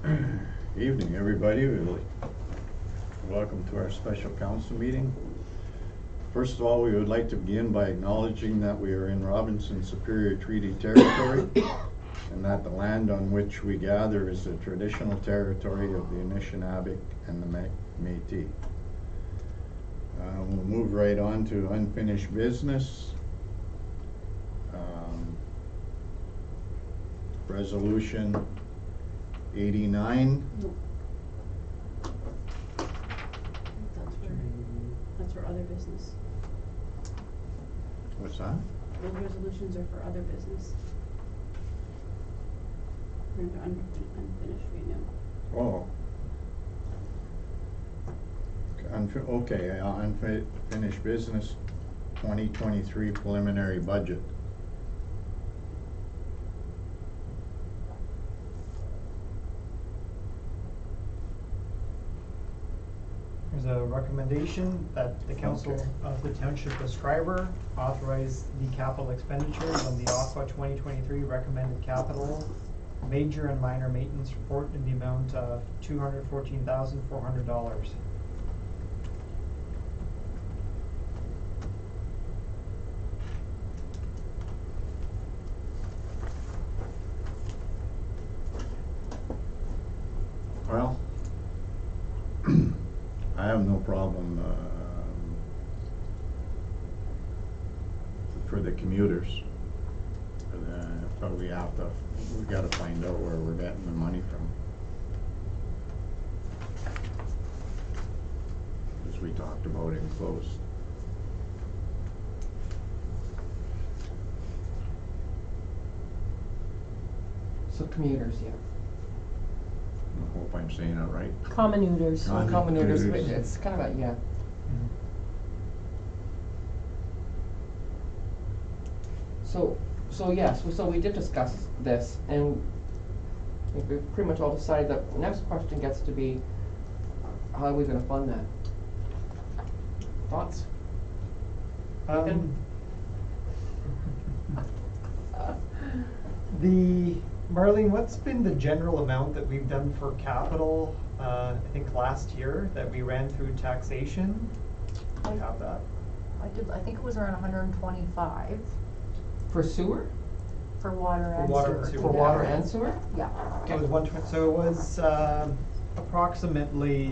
Evening, everybody. Welcome to our special council meeting. First of all, we would like to begin by acknowledging that we are in Robinson Superior Treaty Territory and that the land on which we gather is the traditional territory of the Anishinaabe and the Métis. We'll move right on to unfinished business. Resolution 89. Nope. That's for other business. What's that? Those resolutions are for other business. We're unfinished right now. Oh. Okay, unfinished business 2023 preliminary budget. There's a recommendation that the Council of the Township of Schreiber authorize the capital expenditures on the AQUA 2023 recommended capital major and minor maintenance report in the amount of $214,400. Well, I have no problem for the commuters, but we gotta find out where we're getting the money from. As we talked about in close. So commuters, yeah. I hope I'm saying it right. Commonuters. Commonuters, it's kind of a, yeah. So yes, so we did discuss this, and I think we've pretty much all decided that the next question gets to be, how are we gonna fund that? Thoughts? Marlene, what's been the general amount that we've done for capital, I think last year, that we ran through taxation? Do you have that? I think it was around 125 For sewer? for water and water sewer. and sewer. For water and sewer? Yeah. So it was 120, so it was approximately,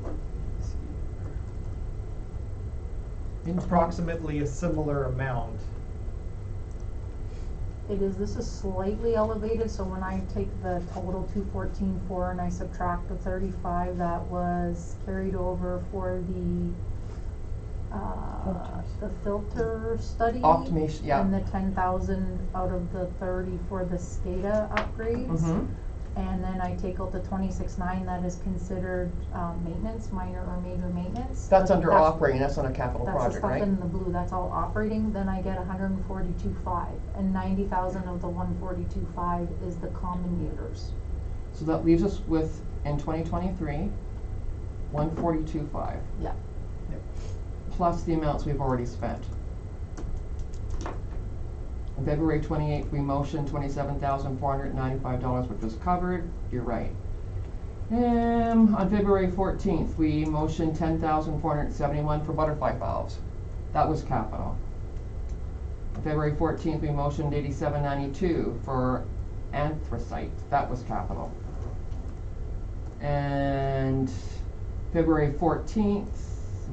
let's see, approximately a similar amount. This is slightly elevated, so when I take the total 214,4 and I subtract the 35 that was carried over for the filter study. Optimization, yeah. And the 10,000 out of the 30 for the SCADA upgrades. Mm-hmm. And then I take out the 26.9 that is considered maintenance, minor or major maintenance. That's under operating, that's not a capital project, right? That's the stuff in the blue, that's all operating, then I get 142.5, and 90,000 of the 142.5 is the common meters. So that leaves us with, in 2023, 142.5. Yeah. Yep. Plus the amounts we've already spent. On February 28th, we motioned $27,495, which was covered. You're right. On February 14th, we motioned $10,471 for butterfly valves. That was capital. On February 14th, we motioned $87.92 for anthracite. That was capital. And February 14th,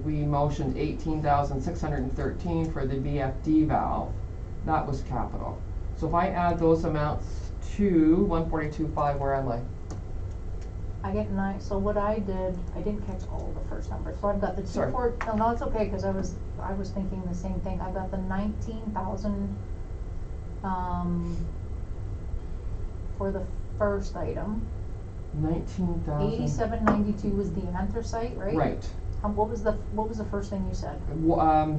we motioned $18,613 for the VFD valve. That was capital. So if I add those amounts to 142.5, where am I? I get 9, so what I did, I didn't catch all the first numbers, so I've got the Sorry. no, it's okay, because I was thinking the same thing. I've got the 19,000 for the first item. 19,000. 87.92 was the anthracite, right? Right. What was the first thing you said?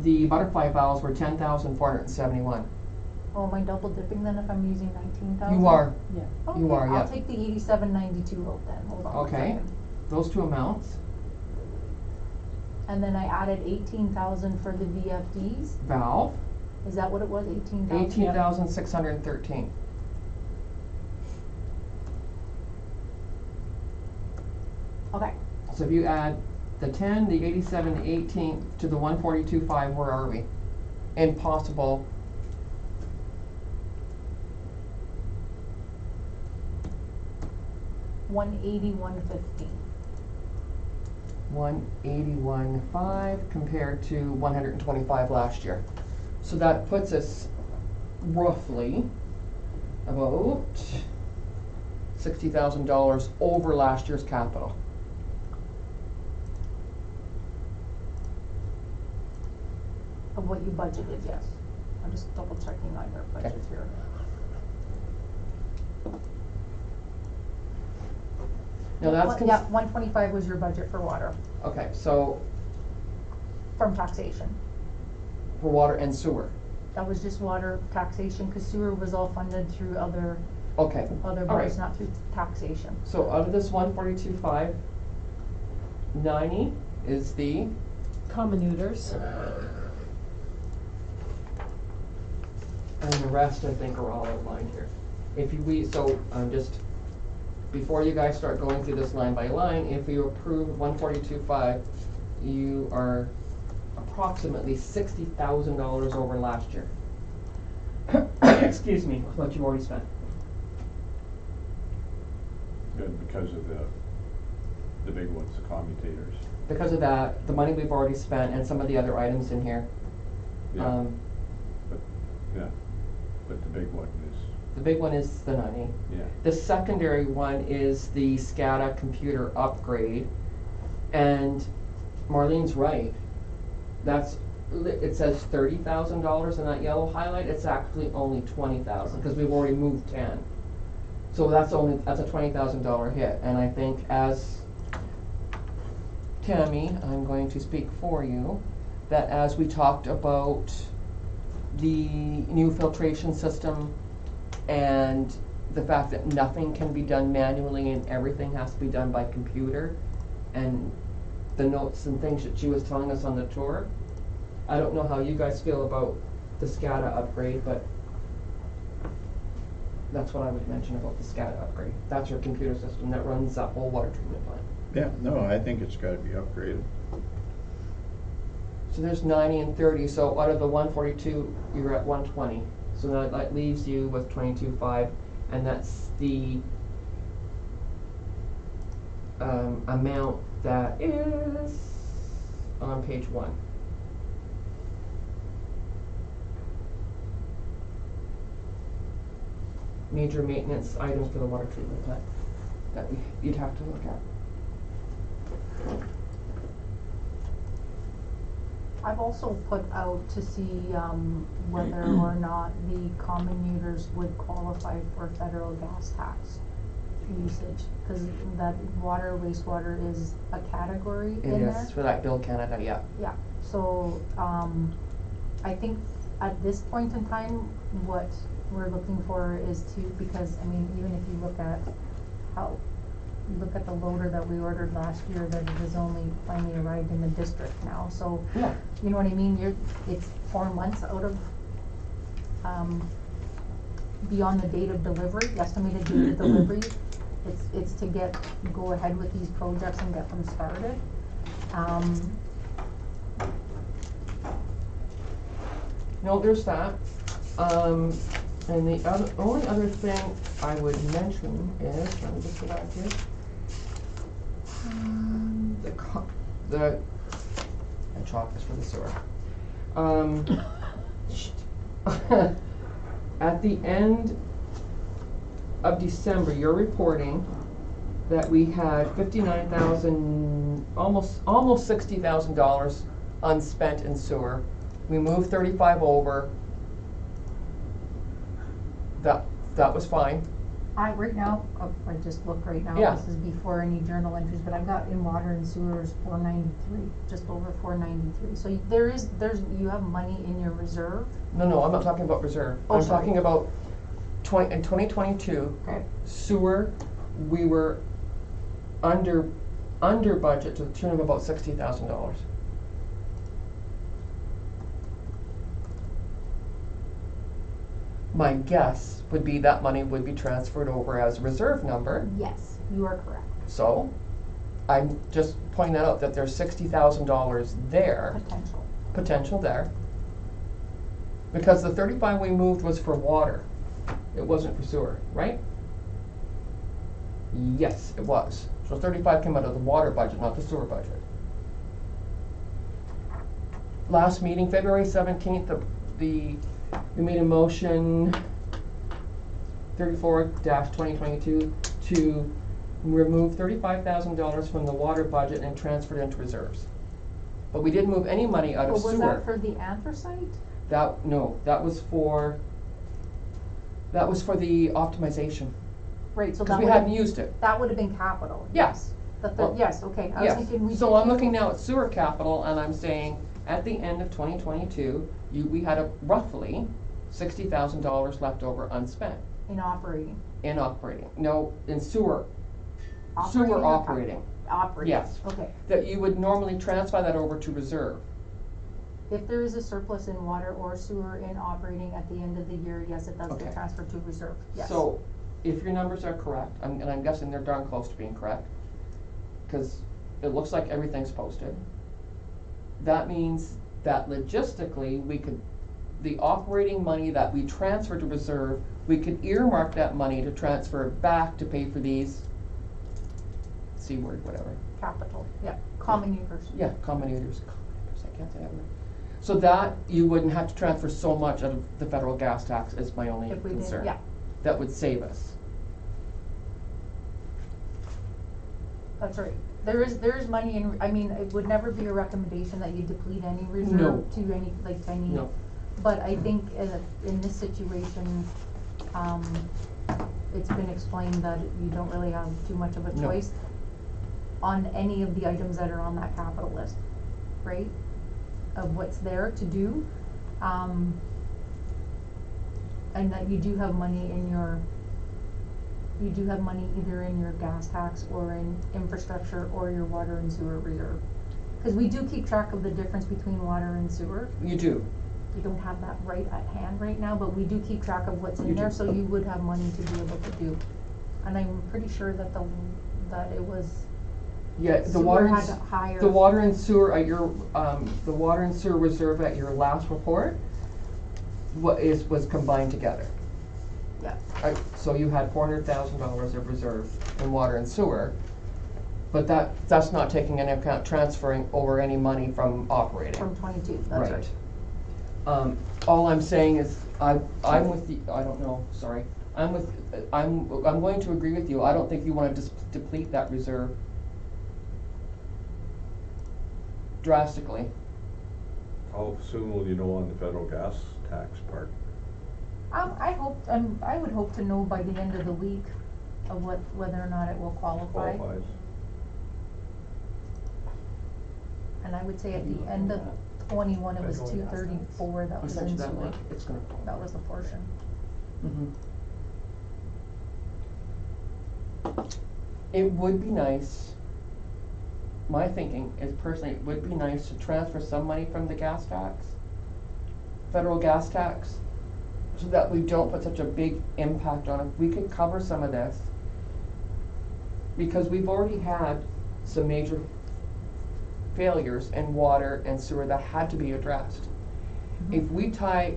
The butterfly valves were 10,471. Oh, am I double dipping then if I'm using 19,000? You are. Yeah. You Okay, are, yeah. I'll take the 87.92 out then. Hold on. Okay. A second. Those two amounts. And then I added 18,000 for the VFDs. Valve. Is that what it was? 18,000. 18,613. Okay, So if you add the 10, the 87, the 18 to the 142.5, where are we? Impossible. $181.15. 181.5 compared to 125 last year. So that puts us roughly about $60,000 over last year's capital. Of what you budgeted, yes. I'm just double checking on your budget Okay. here. Now that's Yeah, 125 was your budget for water, okay, so from taxation. for water and sewer. That was just water taxation, cause sewer was all funded through other Okay, all bars, right. not through taxation. So out of this 142.5, 90 is the Common neuters. and the rest I think are all outlined here. If you, so just, before you guys start going through this line by line, if you approve 142.5, you are approximately $60,000 over last year. Excuse me, what you've already spent. Good, because of the big ones, the commutators. Because of that, the money we've already spent and some of the other items in here. Yeah. But the big one is, The big one is the 90. yeah. The secondary one is the SCADA computer upgrade. And Marlene's right. It says $30,000 in that yellow highlight. It's actually only 20,000 because we've already moved 10. So that's a $20,000 hit. And I think as Tammy, I'm going to speak for you, that as we talked about the new filtration system and the fact that nothing can be done manually and everything has to be done by computer, and the notes and things that she was telling us on the tour, I don't know how you guys feel about the SCADA upgrade, but that's what I would mention about the SCADA upgrade. That's her computer system that runs that whole water treatment plant. Yeah, no, I think it's gotta be upgraded. So there's 90 and 30, so out of the 142, you're at 120. So that leaves you with 22.5, and that's the amount that is on page 1. Major maintenance items for the water treatment plant that you'd have to look at. I've also put out to see, whether or not the common users would qualify for federal gas tax usage, cause that water, wastewater is a category in It there. is for that Bill Canada, yeah. Yeah, so, I think at this point in time, what we're looking for is to, because, I mean, even if you look at the loader that we ordered last year, that it has only finally arrived in the district now, so, Yeah. you know what I mean, it's 4 months out of, beyond the date of delivery, the estimated date of delivery. It's to go ahead with these projects and get them started. No, there's that. And the only other thing I would mention is, let me just go back here. And chalk is for the sewer. At the end of December, you're reporting that we had $59,000, almost $60,000 unspent in sewer. We moved 35 over. That was fine. Right now, I just look right now, Yeah. this is before any journal entries, but I've got in water and sewers 493, just over 493. So you have money in your reserve. No, I'm not talking about reserve. Oh, I'm sorry. talking about in 2022, Okay. sewer, we were under budget to the tune of about $60,000. My guess would be that money would be transferred over as a reserve number, Yes, you are correct. so I'm just pointing that out, that there's $60,000 there, potential there. Because the 35 we moved was for water, it wasn't for sewer, right? Yes, it was. So 35 came out of the water budget, not the sewer budget. Last meeting, February 17th, we made a motion 34-2022 to remove $35,000 from the water budget and transfer it into reserves. But we didn't move any money out of But sewer. was that for the anthracite? No, that was for the optimization, Right, so because that we hadn't used it. that would have been capital, Yes. yes. Well, Yes, okay, I was Yes, thinking we so did I'm do- looking now at sewer capital, and I'm saying, at the end of 2022, we had a roughly $60,000 left over unspent in operating. in operating. No, in sewer. Operating Sewer or operating. Operating, Yes. okay. That you would normally transfer that over to reserve. If there is a surplus in water or sewer in operating at the end of the year, yes, it does Okay. get transferred to reserve, yes. So, if your numbers are correct, and I'm guessing they're darn close to being correct, because it looks like everything's posted, that means that logistically, the operating money that we transfer to reserve, we could earmark that money to transfer back to pay for these C word, whatever. Capital, yeah, common users. Yeah, combinators, I can't say that word. So that, you wouldn't have to transfer so much out of the federal gas tax is my only If we did, concern. yeah. That would save us. That's right. There is money in, I mean, it would never be a recommendation that you deplete any No. reserve to any, like, to any. No. But I think in this situation, it's been explained that you don't really have too much of a No. choice on any of the items that are on that capital list, right? Of what's there to do. And that you do have money in your, you do have money either in your gas tax or in infrastructure or your water and sewer reserve. Cause we do keep track of the difference between water and sewer. You do. We don't have that right at hand right now, but we do keep track of what's You in there, do. so you would have money to be able to do. And I'm pretty sure that that it was, Yeah, the Sewer water and, had higher- the water and sewer at your, the water and sewer reserve at your last report was combined together. yeah, So you had $400,000 of reserve in water and sewer, but that's not taking into account transferring over any money from operating. from 22, that's right. All I'm saying is, I'm with the, I don't know, sorry, I'm going to agree with you, I don't think you wanna deplete that reserve drastically. How soon will you know on the federal gas tax part? I would hope to know by the end of the week of whether or not it will qualify. Qualifies? And I would say at the end of 21, it was Federal gas tax. 234 that was in Essentially, that sewer. link, it's gonna fall. That was the portion. It would be nice, my thinking is personally, it would be nice to transfer some money from the gas tax, federal gas tax, so that we don't put such a big impact on it. We could cover some of this, because we've already had some major failures in water and sewer that had to be addressed. If we tie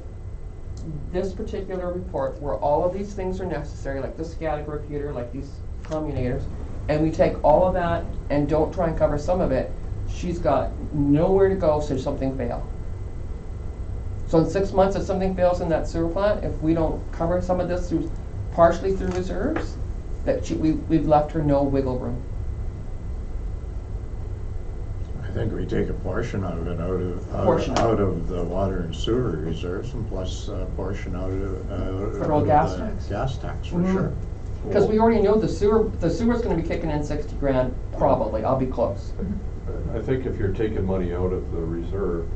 this particular report, where all of these things are necessary, like the SCADA computer, like these communators, and we take all of that and don't try and cover some of it, she's got nowhere to go should something fail. So in 6 months, if something fails in that sewer plant, if we don't cover some of this partially through reserves, we've left her no wiggle room. I think we take a portion of it Portion. out of the water and sewer reserves, and plus a portion out of Federal out of gas the tax? gas tax, for Mhm. sure. Because we already know the sewer's gonna be kicking in 60 grand, probably, I'll be close. I think if you're taking money out of the reserve,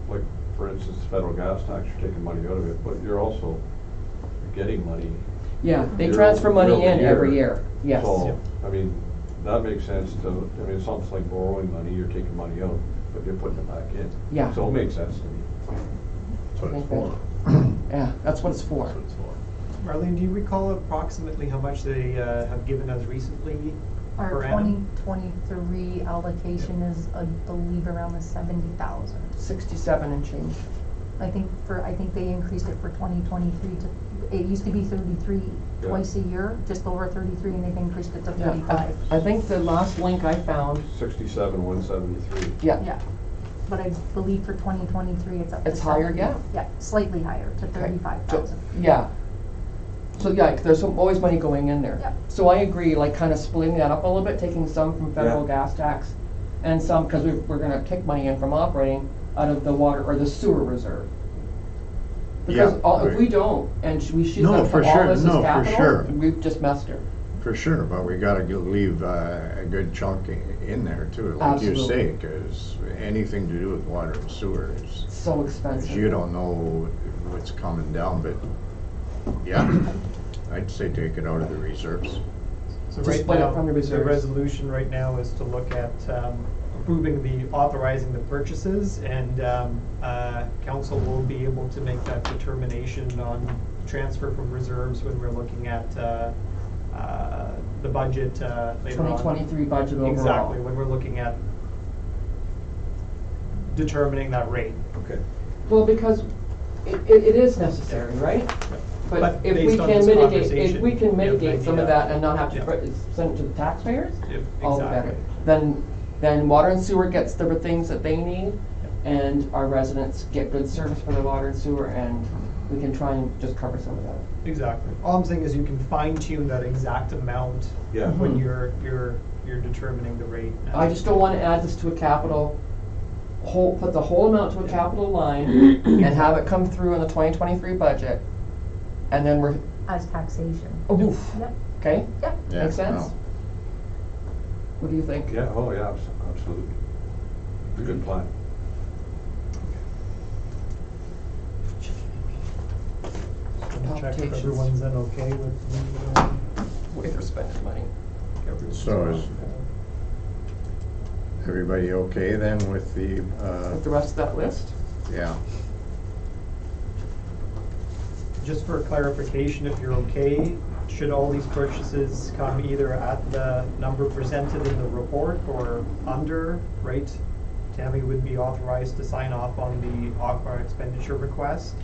like, for instance, federal gas tax, you're taking money out of it, but you're also getting money. Yeah, they year transfer over- money year over in every year, yes. So, I mean, that makes sense to, I mean, it's almost like borrowing money, you're taking money out, but you're putting it back in. Yeah. So it makes sense to me. That's what it's Okay. for. Yeah, that's what it's for. That's what it's for. Marlene, do you recall approximately how much they have given us recently Our per annum? 2023 allocation is, I believe, around the 70,000. 67 and change. I think they increased it for 2023 to, it used to be 33 Yeah. twice a year, just over 33, and they've increased it to Yeah, 45. I think the last link I found, 67, 173. yeah. Yeah, but I believe for 2023, it's up to It's higher, 70. yeah. Yeah, slightly higher, to Okay. 35,000. Yeah. So yeah, there's always money going in there. Yep. So I agree, like kind of splitting that up a little bit, taking some from federal Yeah. gas tax and some, because we're gonna take money in from operating out of the water or the sewer reserve. Because Yeah. if we don't, and she's No, gonna for put all sure. this as No, for sure. capital, we've just messed her. For sure, but we gotta leave a good chunk in there too, like you Absolutely. say, cause anything to do with water and sewer is, So expensive. you don't know what's coming down, but yeah, I'd say take it out of the reserves. So Just right split it now, from the the reserves. resolution right now is to look at approving authorizing the purchases, and council will be able to make that determination on transfer from reserves when we're looking at the budget later on. 2023 budget overall. Exactly, when we're looking at determining that rate. Okay. Well, because it is necessary, right? But But if we based on can this mitigate, if conversation, we can we have an mitigate some of idea. that and not have to Yeah. send it to the taxpayers, Yep, all the exactly. better. Then water and sewer gets the things that they need, and our residents get good service for their water and sewer, and we can try and just cover some of that. Exactly. All I'm saying is you can fine tune that exact amount Yeah. when Mhm. you're determining the rate. I just don't wanna add this to a capital, put the whole amount to a capital line and have it come through in the 2023 budget, and then we're, As taxation. oof, Yep, okay? yep. Yeah, Make sense? no. What do you think? Yeah, oh yeah, absolutely. It's a good plan. Check if Palpitations. everyone's then okay with the, Way they're spending money. everyone's So is everybody okay then with the, With the rest of that list? yeah, Just for clarification, if you're okay, should all these purchases come either at the number presented in the report or under, right? Tammy would be authorized to sign off on the aqua expenditure request.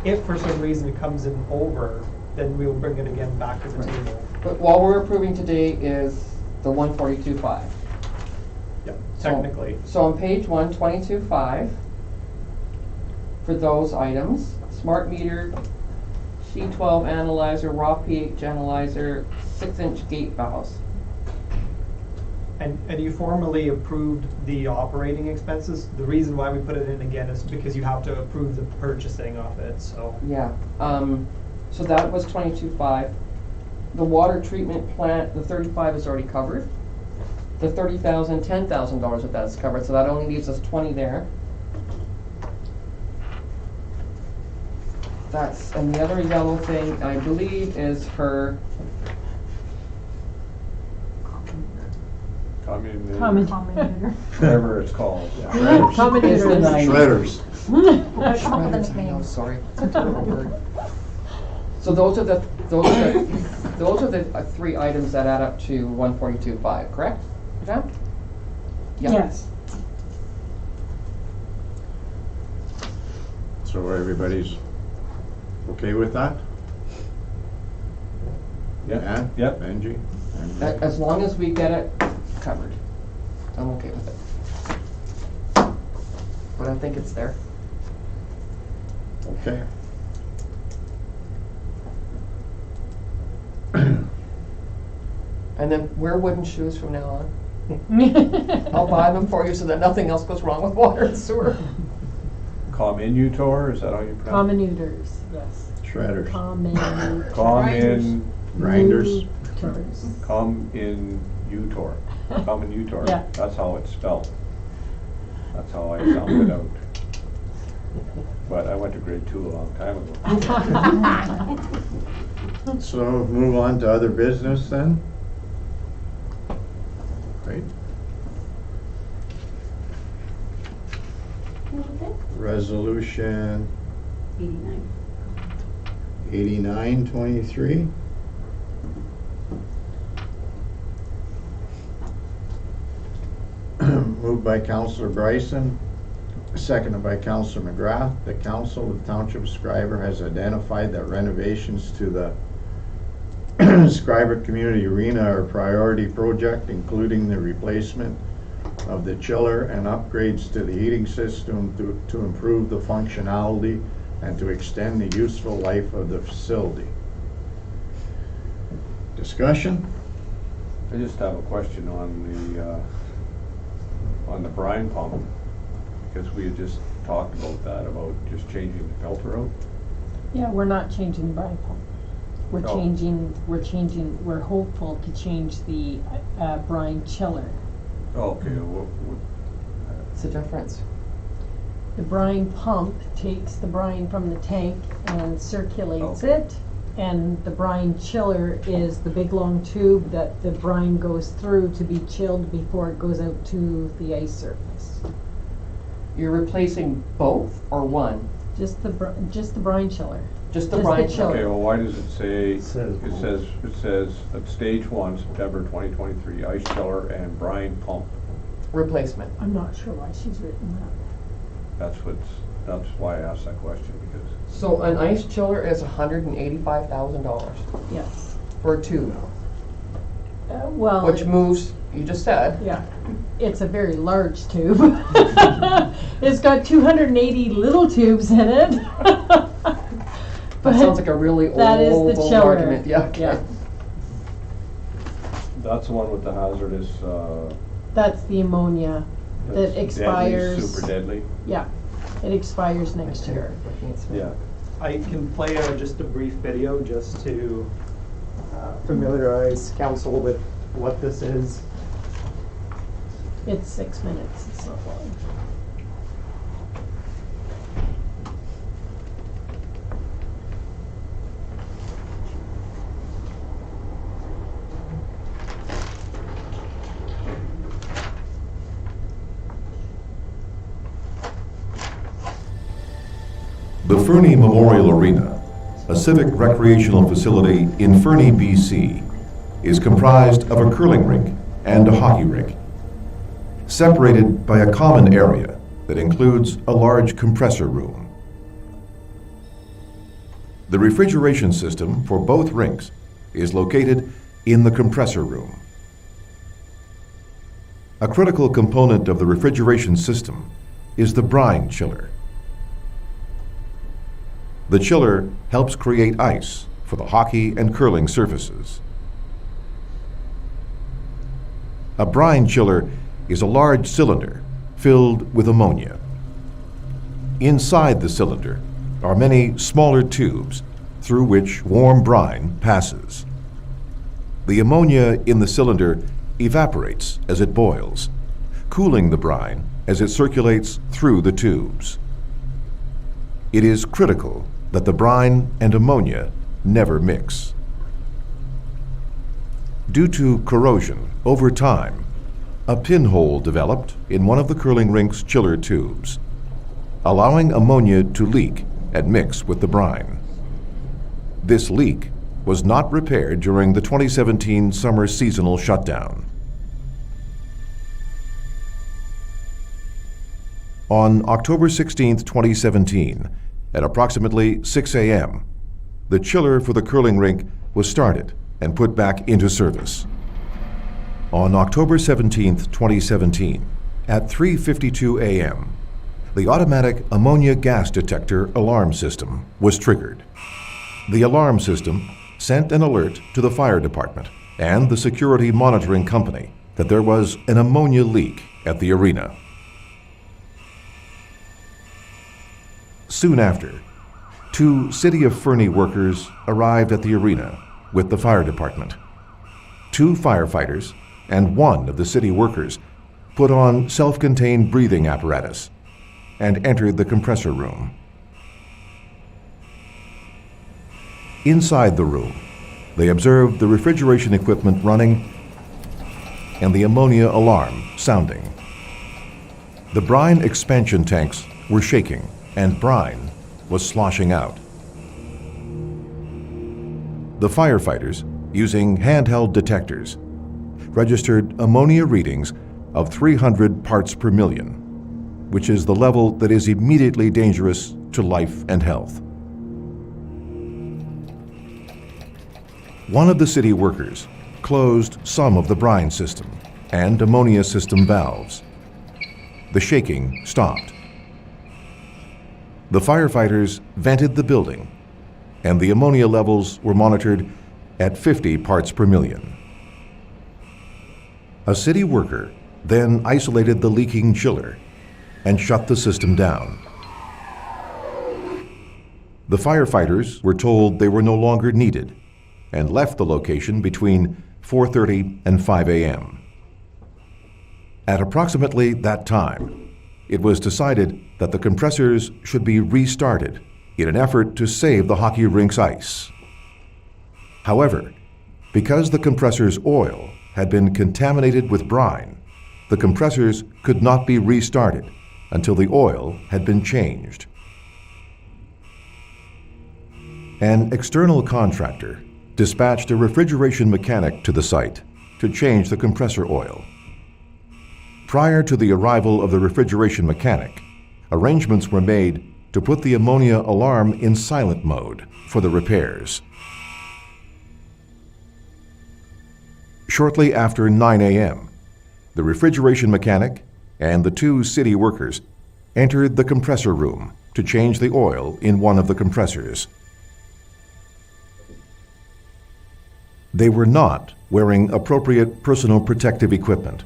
If for some reason it comes in over, then we'll bring it again back to the Right. table. But what we're approving today is the 142.5. Yep, So- technically. So on page 122.5, for those items, smart meter, C12 analyzer, raw pH analyzer, 6-inch gate valves. And you formally approved the operating expenses. The reason why we put it in again is because you have to approve the purchasing of it, so. Yeah, so that was 22.5. The water treatment plant, the 35 is already covered. The $30,000, $10,000 of that is covered, so that only leaves us 20 there. That's, and the other yellow thing, I believe, is her, Common. Whatever it's called. shredders, is the 90. shredders. Let's come up with a Shredders, I know, nickname. sorry, it's a terrible word. So those are the three items that add up to 142.5, correct? Yeah? Yeah. Yes. So everybody's okay with that? Yeah, yep. Benji? A- As long as we get it covered, I'm okay with it. But I think it's there. Okay. And then wear wooden shoes from now on. I'll buy them for you so that nothing else goes wrong with water and sewer. Comminutor, is that how you pronounce it? Comminutors, yes. Shredders. Grinders. Grinders. Comminutor. Comminutor. Yeah. That's how it's spelled. That's how I sound it out. But I went to grade 2 a long time ago. So move on to other business then? Right, resolution 89. 8923. Moved by Councilor Bryson, seconded by Councilor McGrath. The Council of the Township of Schreiber has identified that renovations to the Schreiber Community Arena are a priority project, including the replacement of the chiller and upgrades to the heating system to improve the functionality and to extend the useful life of the facility. Discussion? I just have a question on the brine pump, because we had just talked about that, about just changing the filter out. Yeah, we're not changing the brine pump. We're Oh. we're hopeful to change the brine chiller. Oh, okay, What's the difference? The brine pump takes the brine from the tank and circulates Okay. it. And the brine chiller is the big long tube that the brine goes through to be chilled before it goes out to the ice surface. You're replacing both or one? Just the brine chiller. Just the Just brine the chiller? okay, well, why does it say, It says at stage 1, September 2023, ice chiller and brine pump? Replacement. I'm not sure why she's written that. That's why I asked that question, because So an ice chiller is $185,000 Yes. for a tube, Well. which moves, you just said. Yeah, it's a very large tube. It's got 280 little tubes in it. That sounds like a really That is old, the old chiller. argument, yeah, okay. Yeah. that's the one with the hazardous, That's the ammonia that's that expires. deadly, super deadly. Yeah, it expires next year. Yeah. I can play just a brief video just to familiarize council with what this is. It's 6 minutes, it's not long. The Fernie Memorial Arena, a civic recreational facility in Fernie, BC, is comprised of a curling rink and a hockey rink, separated by a common area that includes a large compressor room. The refrigeration system for both rinks is located in the compressor room. A critical component of the refrigeration system is the brine chiller. The chiller helps create ice for the hockey and curling surfaces. A brine chiller is a large cylinder filled with ammonia. Inside the cylinder are many smaller tubes through which warm brine passes. The ammonia in the cylinder evaporates as it boils, cooling the brine as it circulates through the tubes. It is critical that the brine and ammonia never mix. Due to corrosion over time, a pinhole developed in one of the curling rink's chiller tubes, allowing ammonia to leak and mix with the brine. This leak was not repaired during the 2017 summer seasonal shutdown. On October 16, 2017, at approximately 6 a.m., the chiller for the curling rink was started and put back into service. On October 17, 2017, at 3:52 a.m., the automatic ammonia gas detector alarm system was triggered. The alarm system sent an alert to the fire department and the security monitoring company that there was an ammonia leak at the arena. Soon after, 2 City of Fernie workers arrived at the arena with the fire department. 2 firefighters and 1 of the city workers put on self-contained breathing apparatus and entered the compressor room. Inside the room, they observed the refrigeration equipment running and the ammonia alarm sounding. The brine expansion tanks were shaking and brine was sloshing out. the firefighters, using handheld detectors, registered ammonia readings of 300 parts per million, which is the level that is immediately dangerous to life and health. One of the city workers closed some of the brine system and ammonia system valves. The shaking stopped. The firefighters vented the building, and the ammonia levels were monitored at 50 parts per million. A city worker then isolated the leaking chiller and shut the system down. The firefighters were told they were no longer needed and left the location between 4:30 and 5 a.m. At approximately that time, it was decided that the compressors should be restarted in an effort to save the hockey rink's ice. However, because the compressor's oil had been contaminated with brine, the compressors could not be restarted until the oil had been changed. An external contractor dispatched a refrigeration mechanic to the site to change the compressor oil. Prior to the arrival of the refrigeration mechanic, arrangements were made to put the ammonia alarm in silent mode for the repairs. Shortly after 9 a.m., the refrigeration mechanic and the two city workers entered the compressor room to change the oil in one of the compressors. They were not wearing appropriate personal protective equipment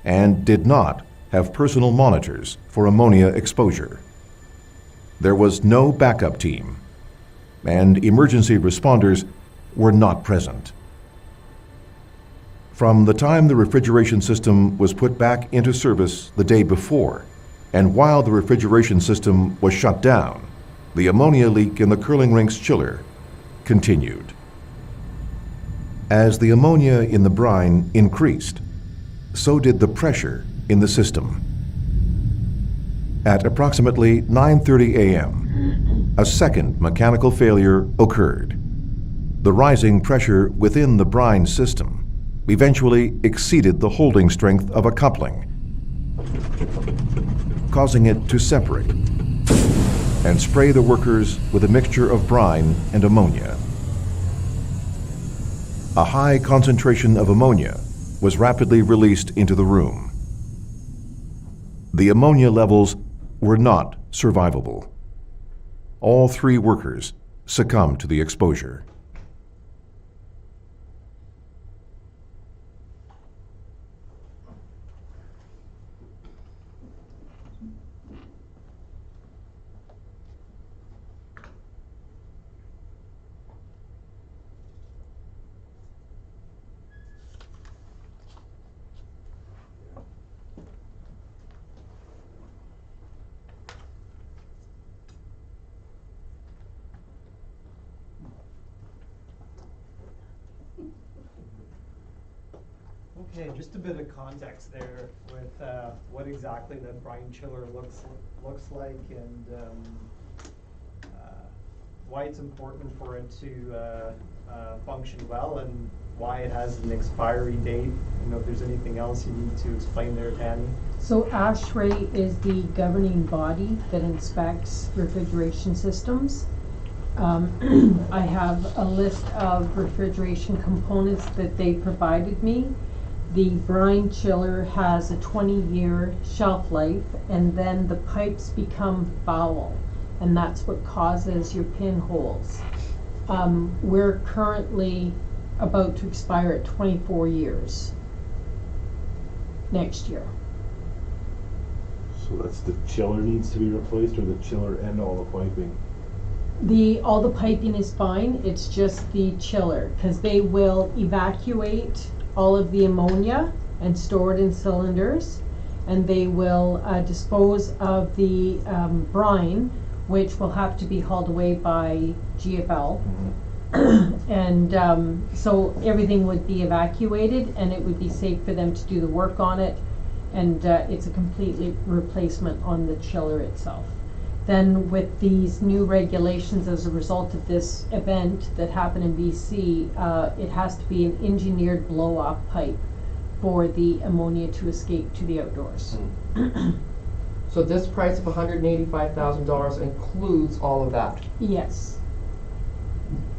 and did not have personal monitors for ammonia exposure. There was no backup team, and emergency responders were not present. From the time the refrigeration system was put back into service the day before, and while the refrigeration system was shut down, the ammonia leak in the curling rink's chiller continued. As the ammonia in the brine increased, so did the pressure in the system. At approximately 9:30 a.m., a second mechanical failure occurred. The rising pressure within the brine system eventually exceeded the holding strength of a coupling, causing it to separate and spray the workers with a mixture of brine and ammonia. A high concentration of ammonia was rapidly released into the room. The ammonia levels were not survivable. All three workers succumbed to the exposure. Okay, just a bit of context there with what exactly the brine chiller looks like, and why it's important for it to function well, and why it has an expiry date. You know, if there's anything else you need to explain there, Tammy. So ASHRAE is the governing body that inspects refrigeration systems. I have a list of refrigeration components that they provided me. The brine chiller has a 20-year shelf life, and then the pipes become foul, and that's what causes your pinholes. We're currently about to expire at 24 years next year. So that's the chiller needs to be replaced, or the chiller and all the piping? All the piping is fine, it's just the chiller, because they will evacuate all of the ammonia and store it in cylinders, and they will dispose of the brine, which will have to be hauled away by GFL. And so everything would be evacuated, and it would be safe for them to do the work on it, and it's a complete replacement on the chiller itself. Then with these new regulations as a result of this event that happened in BC, it has to be an engineered blow-off pipe for the ammonia to escape to the outdoors. So this price of $185,000 includes all of that? Yes,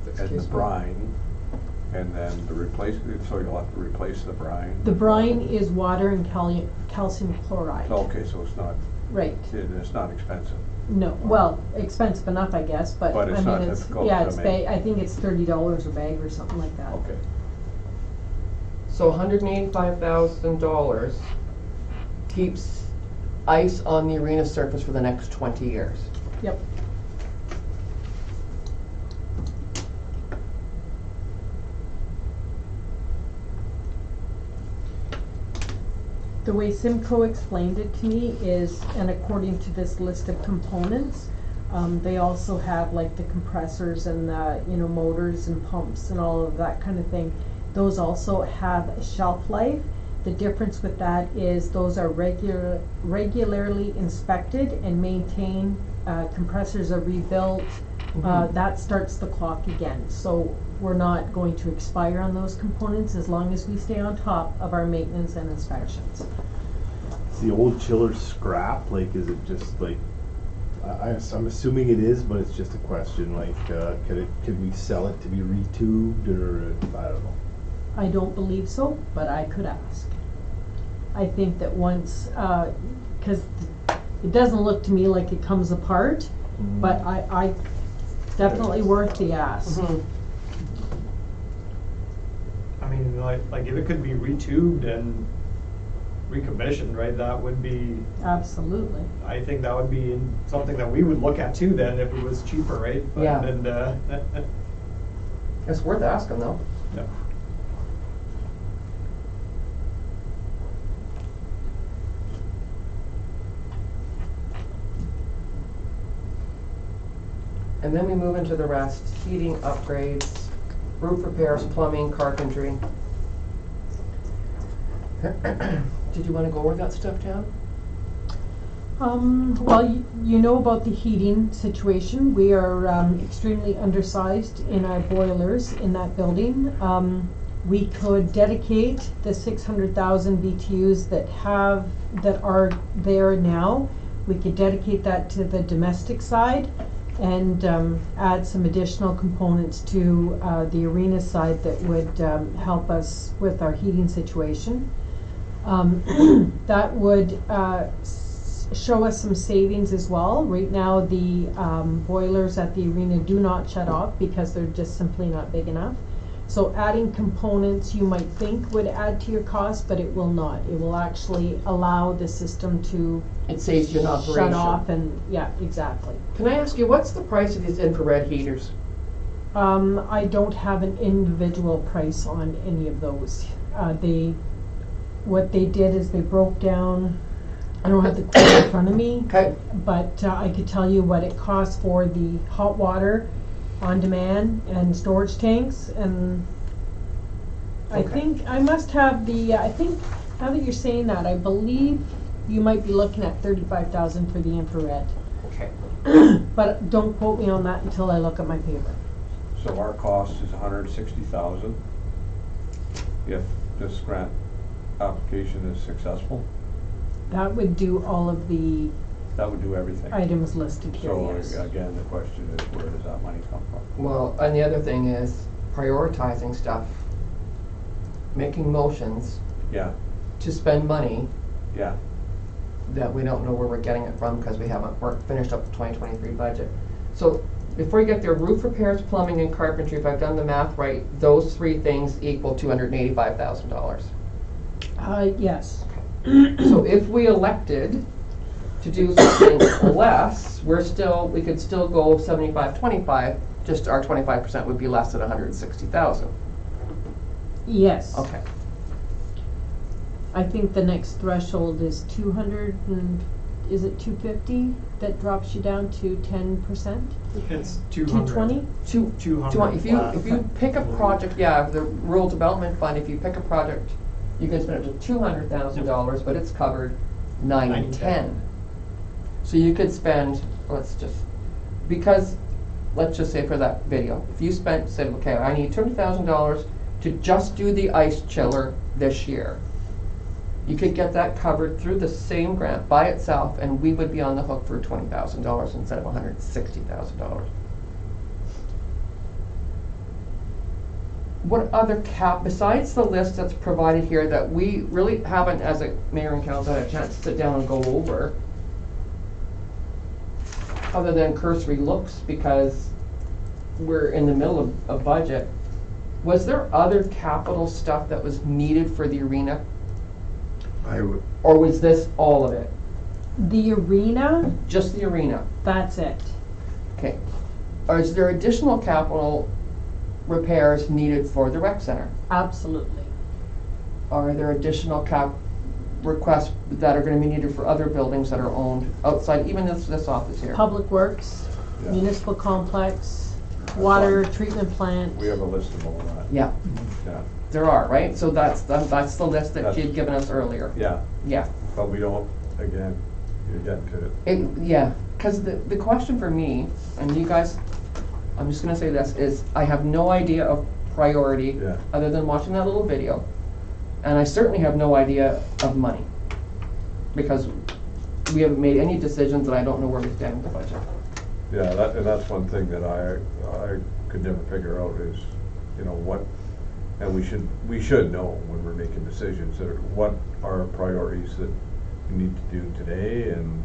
And the Excuse me. brine, and then the replacement, so you'll have to replace the brine? the brine is water and calcium chloride. Okay, so it's not, Right, it's not expensive. no, well, expensive enough, I guess, but But I it's mean, not it's, difficult yeah, to it's make. I think it's $30 a bag or something like that. Okay. So $185,000 keeps ice on the arena surface for the next 20 years. Yep. The way Simcoe explained it to me is, and according to this list of components, they also have like the compressors and the, motors and pumps and all of that kind of thing. Those also have a shelf life. The difference with that is those are regularly inspected and maintained. Compressors are rebuilt. That starts the clock again. So we're not going to expire on those components as long as we stay on top of our maintenance and inspections. Is the old chiller scrap? Like, is it just like, I'm assuming it is, but it's just a question. Like, could we sell it to be retubed, or I don't know. I don't believe so, but I could ask. I think that once, because it doesn't look to me like it comes apart, but I definitely worth the ask. I mean, like if it could be retubed and recommissioned, right, that would be, Absolutely. I think that would be something that we would look at too then if it was cheaper, right? Yeah. And, It's worth asking though. yeah. And then we move into the rest, heating upgrades, roof repairs, plumbing, carpentry. Did you wanna go over that stuff, Jan? Well, you know about the heating situation. We are extremely undersized in our boilers in that building. We could dedicate the 600,000 BTUs that are there now. We could dedicate that to the domestic side and add some additional components to the arena side that would help us with our heating situation. That would show us some savings as well. Right now, the boilers at the arena do not shut off because they're just simply not big enough. So adding components you might think would add to your cost, but it will not. It will actually allow the system to It saves you an operation. shut off and, yeah, exactly. Can I ask you, what's the price of these infrared heaters? I don't have an individual price on any of those. What they did is they broke down, I don't have the quote in front of me, Okay, but I could tell you what it costs for the hot water on demand and storage tanks, and I Okay. think I must have I think, now that you're saying that, I believe you might be looking at 35,000 for the infrared. okay. But don't quote me on that until I look at my paper. So our cost is $160,000 if this grant application is successful. That would do all of the That would do everything. items listed here, So yes. again, the question is, where does that money come from? Well, and the other thing is prioritizing stuff, making motions Yeah, to spend money yeah. that we don't know where we're getting it from because we haven't finished up the 2023 budget. So before you get there, roof repairs, plumbing, and carpentry, if I've done the math right, those three things equal $285,000. Yes. So if we elected to do something less, we could still go 75-25, just our 25% would be less than 160,000. Yes. Okay. I think the next threshold is 200 and, is it 250 that drops you down to 10%? It's 200. 220? 200 If flat. you pick a project, yeah, the rural development fund, if you pick a project, you can spend up to $200,000, but it's covered 9 and 10. So you could spend, let's just say for that video, if you said, okay, I need $200,000 to just do the ice chiller this year, you could get that covered through the same grant by itself, and we would be on the hook for $20,000 instead of $160,000. What other besides the list that's provided here that we really haven't, as a mayor and council, had a chance to sit down and go over, other than cursory looks because we're in the middle of budget, was there other capital stuff that was needed for the arena? Or was this all of it? The arena, Just the arena? that's it. Okay. Or is there additional capital repairs needed for the rec center? Absolutely. Are there additional requests that are going to be needed for other buildings that are owned outside, even this office here? Public Works, Yeah. municipal complex, water treatment plant. We have a list of all that. Yeah, Yeah, there are, right? So that's the list that she had given us earlier. yeah, Yeah. but we don't, again, you get to it. Yeah, because the question for me, and you guys, I'm just going to say this, is I have no idea of priority Yeah. other than watching that little video. And I certainly have no idea of money because we haven't made any decisions and I don't know where we stand with the budget. Yeah, and that's one thing that I could never figure out is, you know, what, and we should know when we're making decisions, that what are priorities that we need to do today and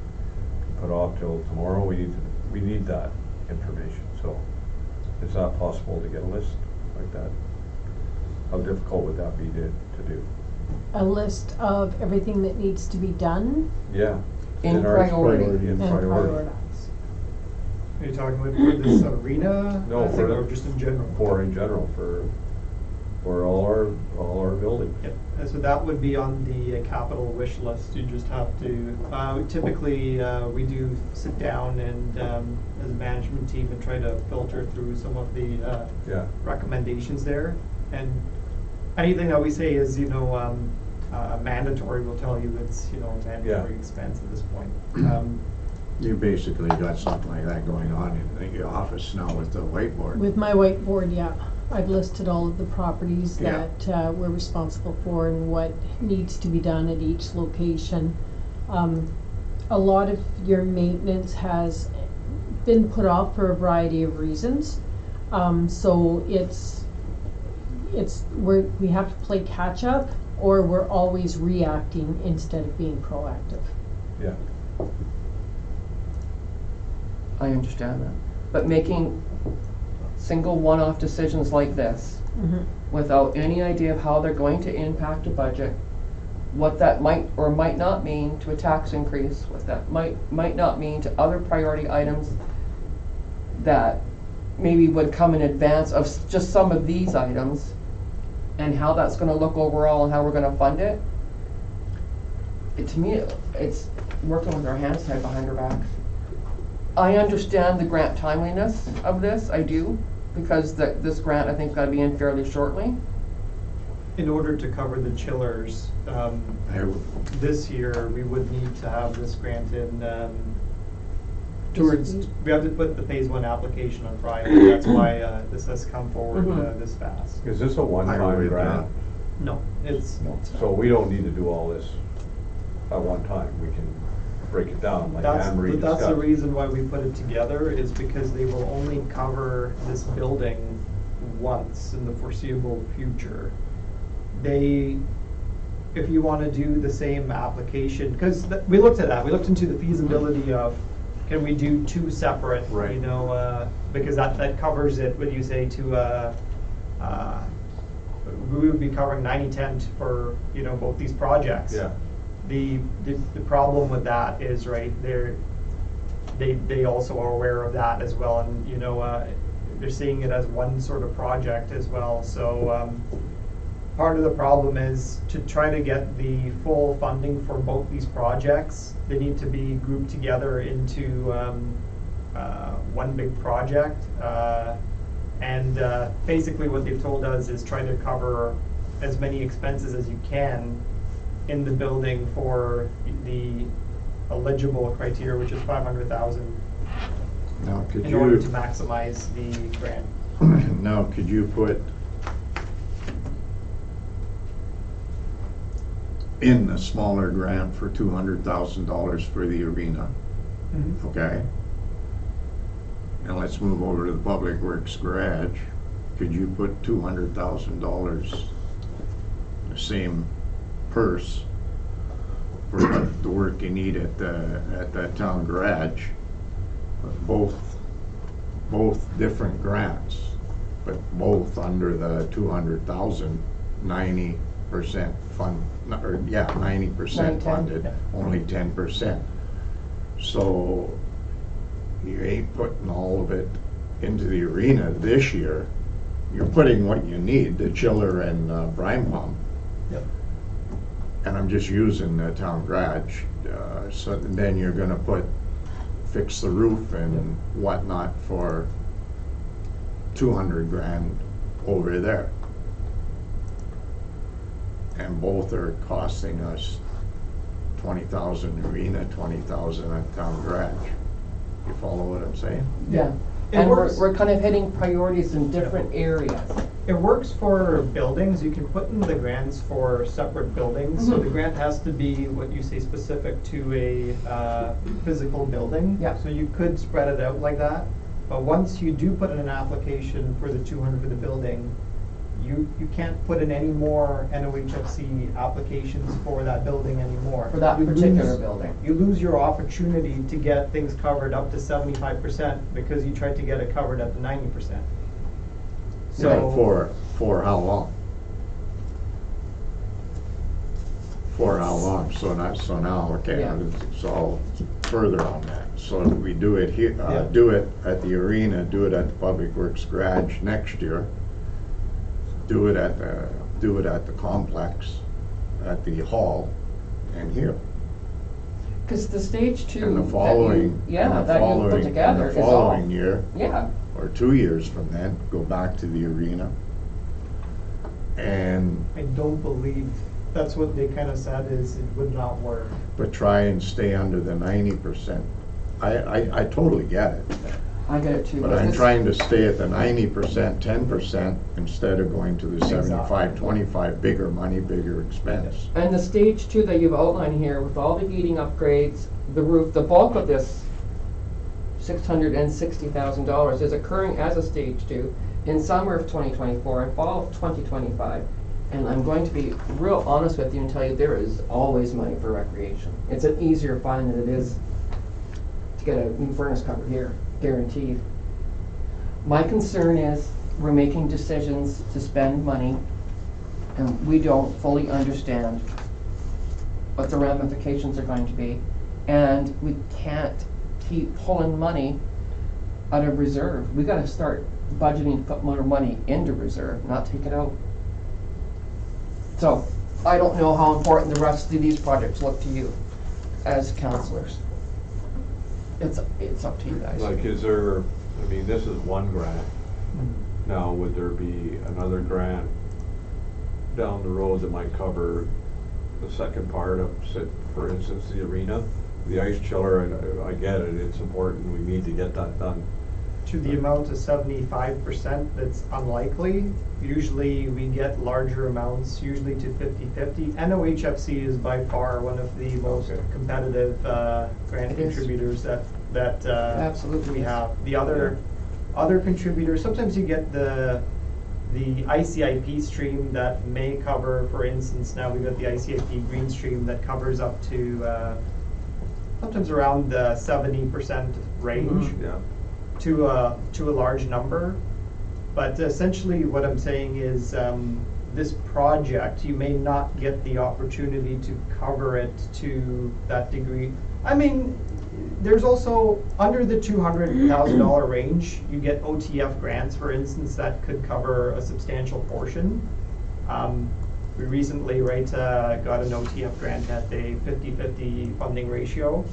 put off till tomorrow. We need that information. So is that possible to get a list like that? How difficult would that be to do? A list of everything that needs to be done Yeah. In our priority. In and priority. prioritize. Are you talking about for this arena? No, thing, for or just in general? For in general, for all our buildings. Yep, and so that would be on the capital wish list. You just have to, typically, we do sit down and, as a management team, and try to filter through some of the Yeah. recommendations there. And anything that we say is, mandatory, we'll tell you it's, mandatory Yeah. expense at this point. You basically got something like that going on in your office now with the whiteboard. With my whiteboard, yeah, I've listed all of the properties Yeah. that we're responsible for and what needs to be done at each location. A lot of your maintenance has been put off for a variety of reasons. So we have to play catch up, or we're always reacting instead of being proactive. Yeah. I understand that. But making single one-off decisions like this without any idea of how they're going to impact a budget, what that might or might not mean to a tax increase, what that might not mean to other priority items that maybe would come in advance of just some of these items, and how that's going to look overall and how we're going to fund it. To me, it's working with our hands tied behind our backs. I understand the grant timeliness of this, I do, because this grant I think is going to be in fairly shortly. In order to cover the chillers, this year, we would need to have this grant in, we have to put the phase 1 application on Friday. That's why this has come forward this fast. Is this a I one-time would, grant? No, it's not. So we don't need to do all this at one time. We can break it down like Anne Marie discussed. That's the reason why we put it together, is because they will only cover this building once in the foreseeable future. If you want to do the same application, because we looked at that, we looked into the feasibility of, can we do two separate, Right. because that covers it, would you say, to, we would be covering 90/10 for, both these projects. Yeah. The problem with that is, right, they also are aware of that as well, and, they're seeing it as one sort of project as well, so, part of the problem is to try to get the full funding for both these projects. They need to be grouped together into one big project. And basically what they've told us is try to cover as many expenses as you can in the building for the eligible criteria, which is 500,000, Now, could in order you, to maximize the grant. now, could you put in a smaller grant for $200,000 for the arena, okay? And let's move over to the Public Works garage. Could you put $200,000, the same purse, for the work you need at that town garage? Both different grants, but both under the 200,000, 90% fund, or yeah, 90% 10, funded, yeah. only 10%. So you ain't putting all of it into the arena this year. You're putting what you need, the chiller and brine pump. Yep. And I'm just using the town garage. So then you're gonna fix the roof and whatnot for 200 grand over there. And both are costing us 20,000 arena, 20,000 at town garage. You follow what I'm saying? Yeah. It And works. we're kind of hitting priorities in different areas. It works for buildings. You can put in the grants for separate buildings. So Mhm. the grant has to be what you say specific to a physical building. Yeah. So you could spread it out like that. But once you do put in an application for the 200 for the building, you can't put in any more NOHFC applications for that building anymore. For that You particular lose- building. You lose your opportunity to get things covered up to 75% because you tried to get it covered at the 90%. So For how long? For how long? So now, okay, Yeah. so further on that. So if we do it here, Yeah. do it at the arena, do it at the Public Works garage next year. Do it at the complex, at the hall, and here. Because the stage two. And the that you- following, Yeah, and the that you following, put together and is the all. following year, Yeah, or 2 years from then, go back to the arena. And, I don't believe, that's what they kind of said is it would not work. but try and stay under the 90%. I totally get it, I get it too. but I'm trying to stay at the 90%, 10%, instead of going to the 75, 25, bigger money, bigger expense. And the stage two that you've outlined here with all the heating upgrades, the roof, the bulk of this $660,000 is occurring as a stage two in summer of 2024 and fall of 2025. And I'm going to be real honest with you and tell you there is always money for recreation. It's an easier find than it is to get a new furnace cover here, guaranteed. My concern is we're making decisions to spend money and we don't fully understand what the ramifications are going to be. And we can't keep pulling money out of reserve. We gotta start budgeting to put more money into reserve, not take it out. So, I don't know how important the rest of these projects look to you as counselors. It's up to you guys. Like, is there, I mean, this is one grant. Now, would there be another grant down the road that might cover the second part of, for instance, the arena? The ice chiller, and I get it, it's important, we need to get that done. To the amount of 75%, that's unlikely. Usually we get larger amounts, usually to 50-50. NOHFC is by far one of the most Okay. competitive grant It is. contributors that Absolutely we is. have. The other contributors, sometimes you get the ICIP stream that may cover, for instance, now we've got the ICIP green stream that covers up to sometimes around the 70% range. Mhm. Yeah. To a large number. But essentially what I'm saying is this project, you may not get the opportunity to cover it to that degree. I mean, there's also, under the $200,000 range, you get OTF grants, for instance, that could cover a substantial portion. We recently, got an OTF grant at a 50-50 funding ratio.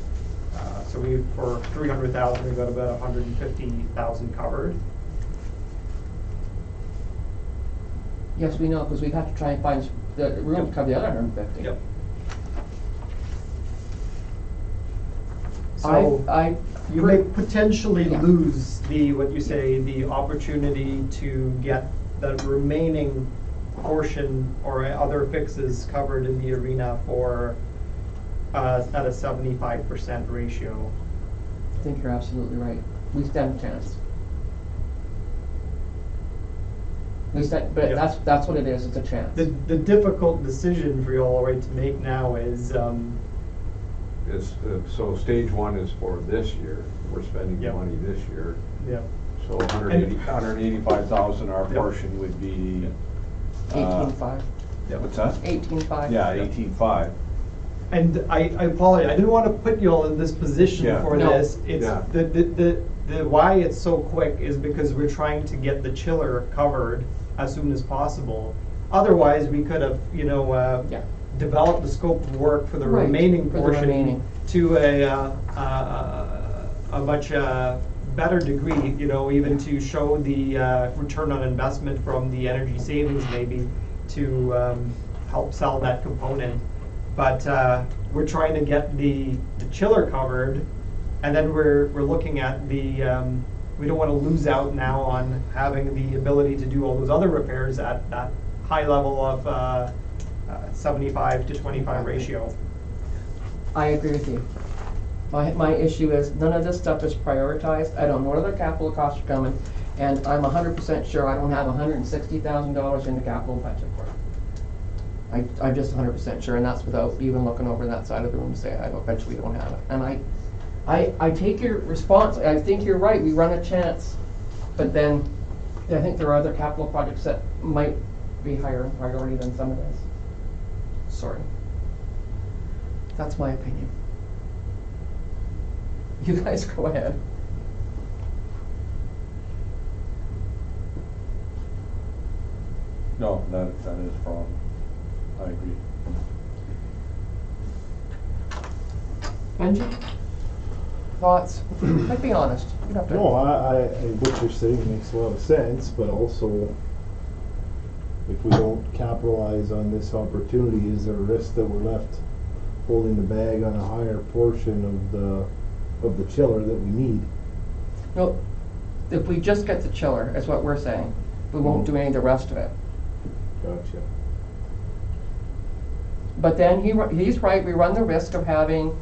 So for 300,000, we got about 150,000 covered. Yes, we know, because we have to try and find the room to cover the other 150. Yep. So you may per- potentially Yeah. lose what you say, the opportunity to get the remaining portion or other fixes covered in the arena for, at a 75% ratio. I think you're absolutely right. We stand a chance. But Yeah. that's what it is, it's a chance. The difficult decision for you all right to make now is, So stage one is for this year, we're spending the Yep. money this year. yeah, So 185,000, our Yep. portion would be. 18.5. What's that? 18.5. Yeah, 18.5. and I apologize, I didn't want to put you all in this position Yeah. for No. this. It's, Yeah. the why it's so quick is because we're trying to get the chiller covered as soon as possible. Otherwise, we could have, Yeah. developed the scope of work for the Right, remaining for the portion remaining. to a much better degree, even to show the return on investment from the energy savings maybe to help sell that component. But we're trying to get the chiller covered, and then we're looking at we don't want to lose out now on having the ability to do all those other repairs at that high level of 75 to 25 ratio. I agree with you. My issue is none of this stuff is prioritized. I don't know what other capital costs are coming, and I'm 100% sure I don't have $160,000 in the capital budget for it. I'm just 100% sure, and that's without even looking over that side of the room to say I eventually don't have it. And I take your response. I think you're right. We run a chance, but then I think there are other capital projects that might be higher in priority than some of this. Sorry. That's my opinion. You guys go ahead. No, that is wrong. I agree. Benji? Thoughts? Let's be honest. You don't have to. No, what you're saying makes a lot of sense, but also, if we don't capitalize on this opportunity, is there a risk that we're left holding the bag on a higher portion of the chiller that we need? No, if we just get the chiller, is what we're saying. We won't do any of the rest of it. Gotcha. But then he's right, we run the risk of having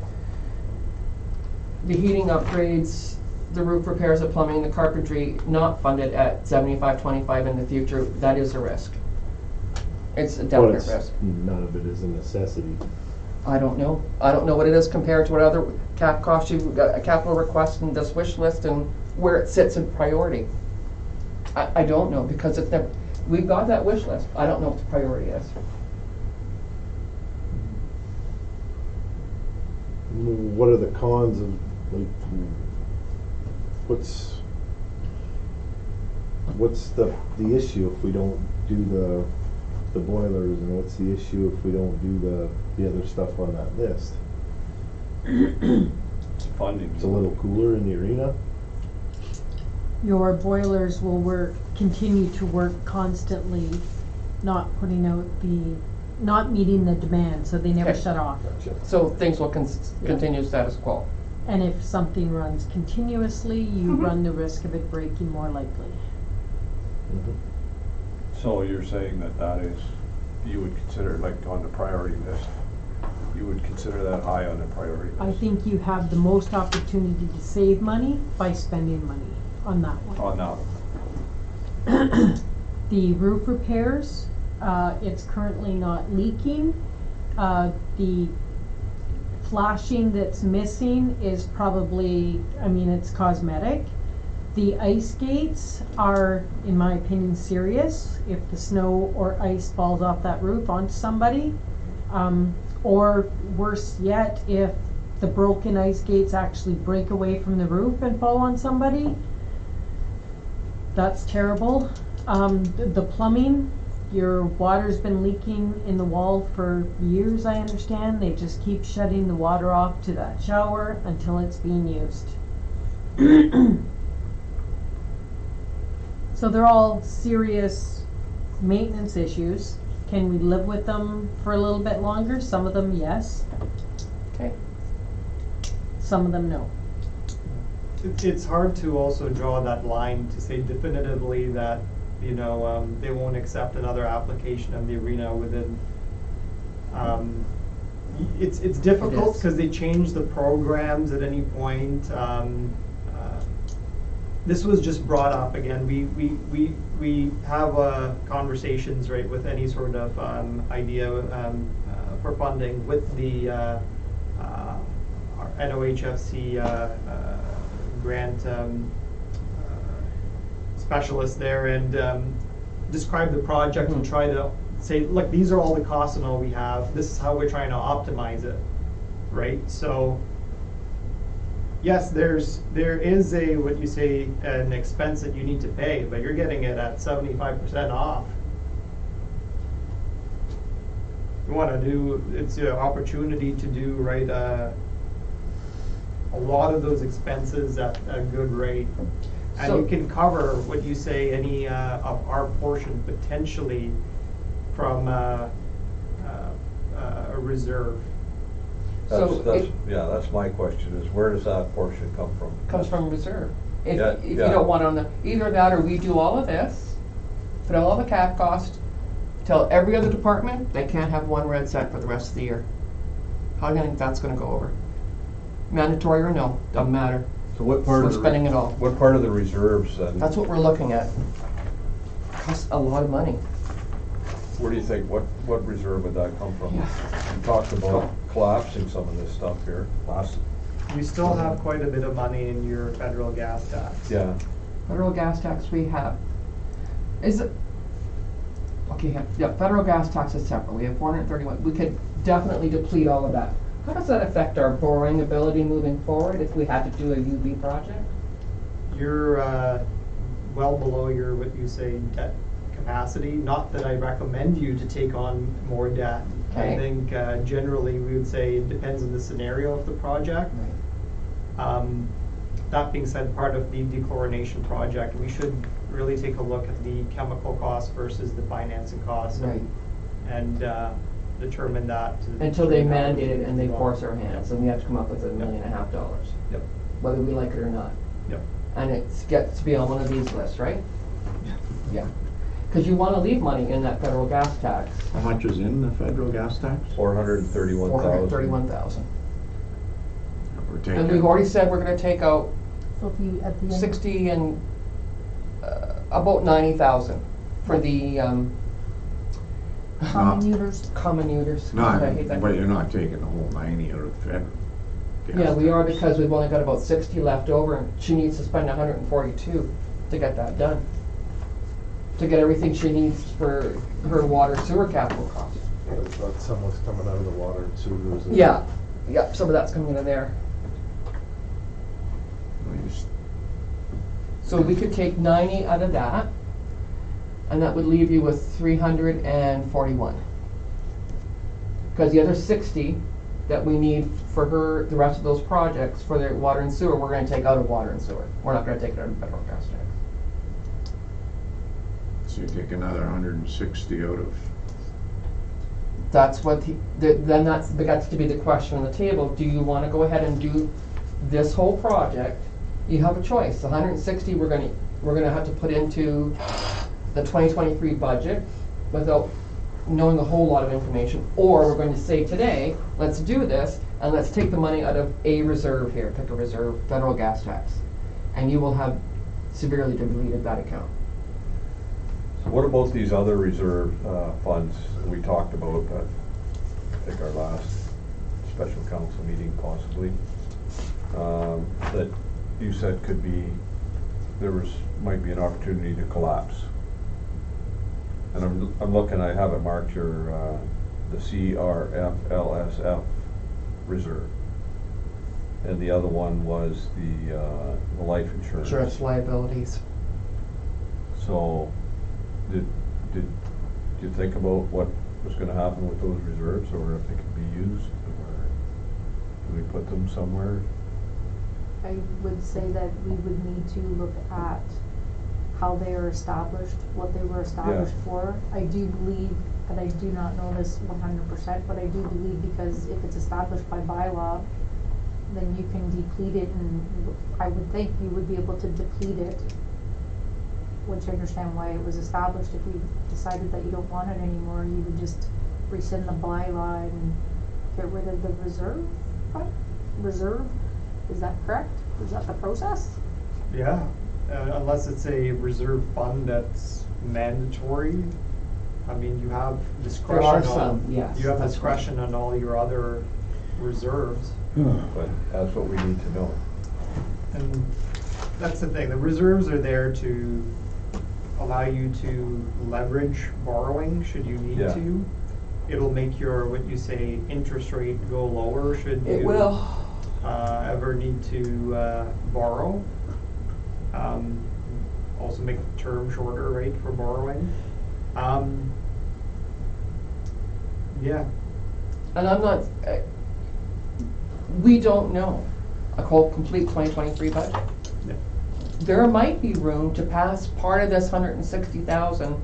the heating upgrades, the roof repairs, the plumbing, the carpentry not funded at 75-25 in the future. That is a risk. It's a But definite risk. none of it is a necessity. I don't know. I don't know what it is compared to what other costs you've got, a capital request and this wish list and where it sits in priority. I don't know because it's never, we've got that wish list. I don't know what the priority is. What are the cons of, like, what's the issue if we don't do the boilers, and what's the issue if we don't do the other stuff on that list? Funding. It's a little cooler in the arena. Your boilers will continue to work constantly, not meeting the demand, so they never Okay. shut off. So things will continue status quo. And if something runs continuously, you run the risk of it breaking more likely. So you're saying that is, you would consider, like, on the priority list, you would consider that high on the priority list? I think you have the most opportunity to save money by spending money on that one. On that one. The roof repairs, it's currently not leaking. The flashing that's missing is probably, it's cosmetic. The ice gates are, in my opinion, serious. If the snow or ice falls off that roof onto somebody, or worse yet, if the broken ice gates actually break away from the roof and fall on somebody, that's terrible. The plumbing, your water's been leaking in the wall for years, I understand. They just keep shutting the water off to that shower until it's being used. So they're all serious maintenance issues. Can we live with them for a little bit longer? Some of them, yes. Okay. some of them no. It's hard to also draw that line to say definitively that, you know, they won't accept another application of the arena within, it's difficult is. because they change the programs at any point. This was just brought up again. We have conversations, right, with any sort of idea for funding with the our NOHFC grant specialist there, and describe the project and try to say, look, these are all the costs and all we have. This is how we're trying to optimize it, right? So yes, there is a, what you say, an expense that you need to pay, but you're getting it at 75% off. You want to do, it's an opportunity to do, right, a lot of those expenses at a good rate. And So- you can cover, what you say, any of our portion potentially from a reserve. So That's, it- yeah, that's my question, is where does that portion come from? Comes from reserve. If, Yeah, if you yeah. don't want on the, either that or we do all of this, put all the cap cost, tell every other department they can't have 1 red cent for the rest of the year. How do you think that's gonna go over? Mandatory or no, doesn't matter. So what part We're of the? spending it all. What part of the reserves then? That's what we're looking at. Costs a lot of money. Where do you think, what reserve would that come from? Yeah. You talked about collapsing some of this stuff here last, You still have quite a bit of money in your federal gas tax. yeah. Federal gas tax we have. Is it? Okay, yeah, federal gas tax is separate. We have 431. We could definitely deplete all of that. How does that affect our borrowing ability moving forward if we had to do a UB project? You're well below your, what you say, debt capacity. Not that I recommend you to take on more debt. Okay. I think generally we would say it depends on the scenario of the project. That being said, part of the dechlorination project, we should really take a look at the chemical costs versus the financing costs. Right. And determine that. Until they determine how mandate it and they we force our hands, and we have to come up with $1.5 million, Yep, whether we like it or not. yep. And it gets to be on one of these lists, right? Yeah. Because you want to leave money in that federal gas tax. How much is in the federal gas tax? 431,000. 431,000. We're taking. And we've already said we're going to take out So if you, at the end. 60 and about 90,000 for the Communers. commonuters. Not, I hate that. but you're not taking the whole 90 out of the federal. gas Yeah, we are, tax. because we've only got about 60 left over, and she needs to spend 142 to get that done. To get everything she needs for her water sewer capital costs. I thought some was coming out of the water and sewers. Yeah, some of that's coming out of there. We just- So we could take 90 out of that, and that would leave you with 341. Because the other 60 that we need for her, the rest of those projects, for the water and sewer, we're gonna take out of water and sewer. We're not gonna take it out of federal gas tax. So you take another 160 out of, That's what, then that's to be the question on the table. Do you wanna go ahead and do this whole project? You have a choice. 160 we're gonna have to put into the 2023 budget without knowing a whole lot of information. Or we're going to say today, let's do this, and let's take the money out of a reserve here, pick a reserve, federal gas tax. And you will have severely depleted that account. So what about these other reserve funds that we talked about at, I think our last special council meeting possibly, that you said could be, might be an opportunity to collapse? And I'm looking, I have it marked here, the CRFLSF reserve. And the other one was the life insurance. Insurance liabilities. So, did you think about what was gonna happen with those reserves, or if they could be used, or do we put them somewhere? I would say that we would need to look at how they are established, what they were established for. I do believe, and I do not know this 100%, but I do believe because if it's established by bylaw, then you can deplete it, and I would think you would be able to deplete it, which I understand why it was established. If you decided that you don't want it anymore, you would just rescind the bylaw and get rid of the reserve fund? Reserve, is that correct? Is that the process? Yeah, unless it's a reserve fund that's mandatory. I mean, you have discretion are on. some, yes, You have that's right. discretion on all your other reserves. But that's what we need to know. And that's the thing, the reserves are there to allow you to leverage borrowing should you need Yeah. to. It'll make your, what you say, interest rate go lower should you. It will. Ever need to, borrow. Also make the term shorter, right, for borrowing. Yeah, And I'm not, we don't know a whole complete 2023 budget. yeah. There might be room to pass part of this 160,000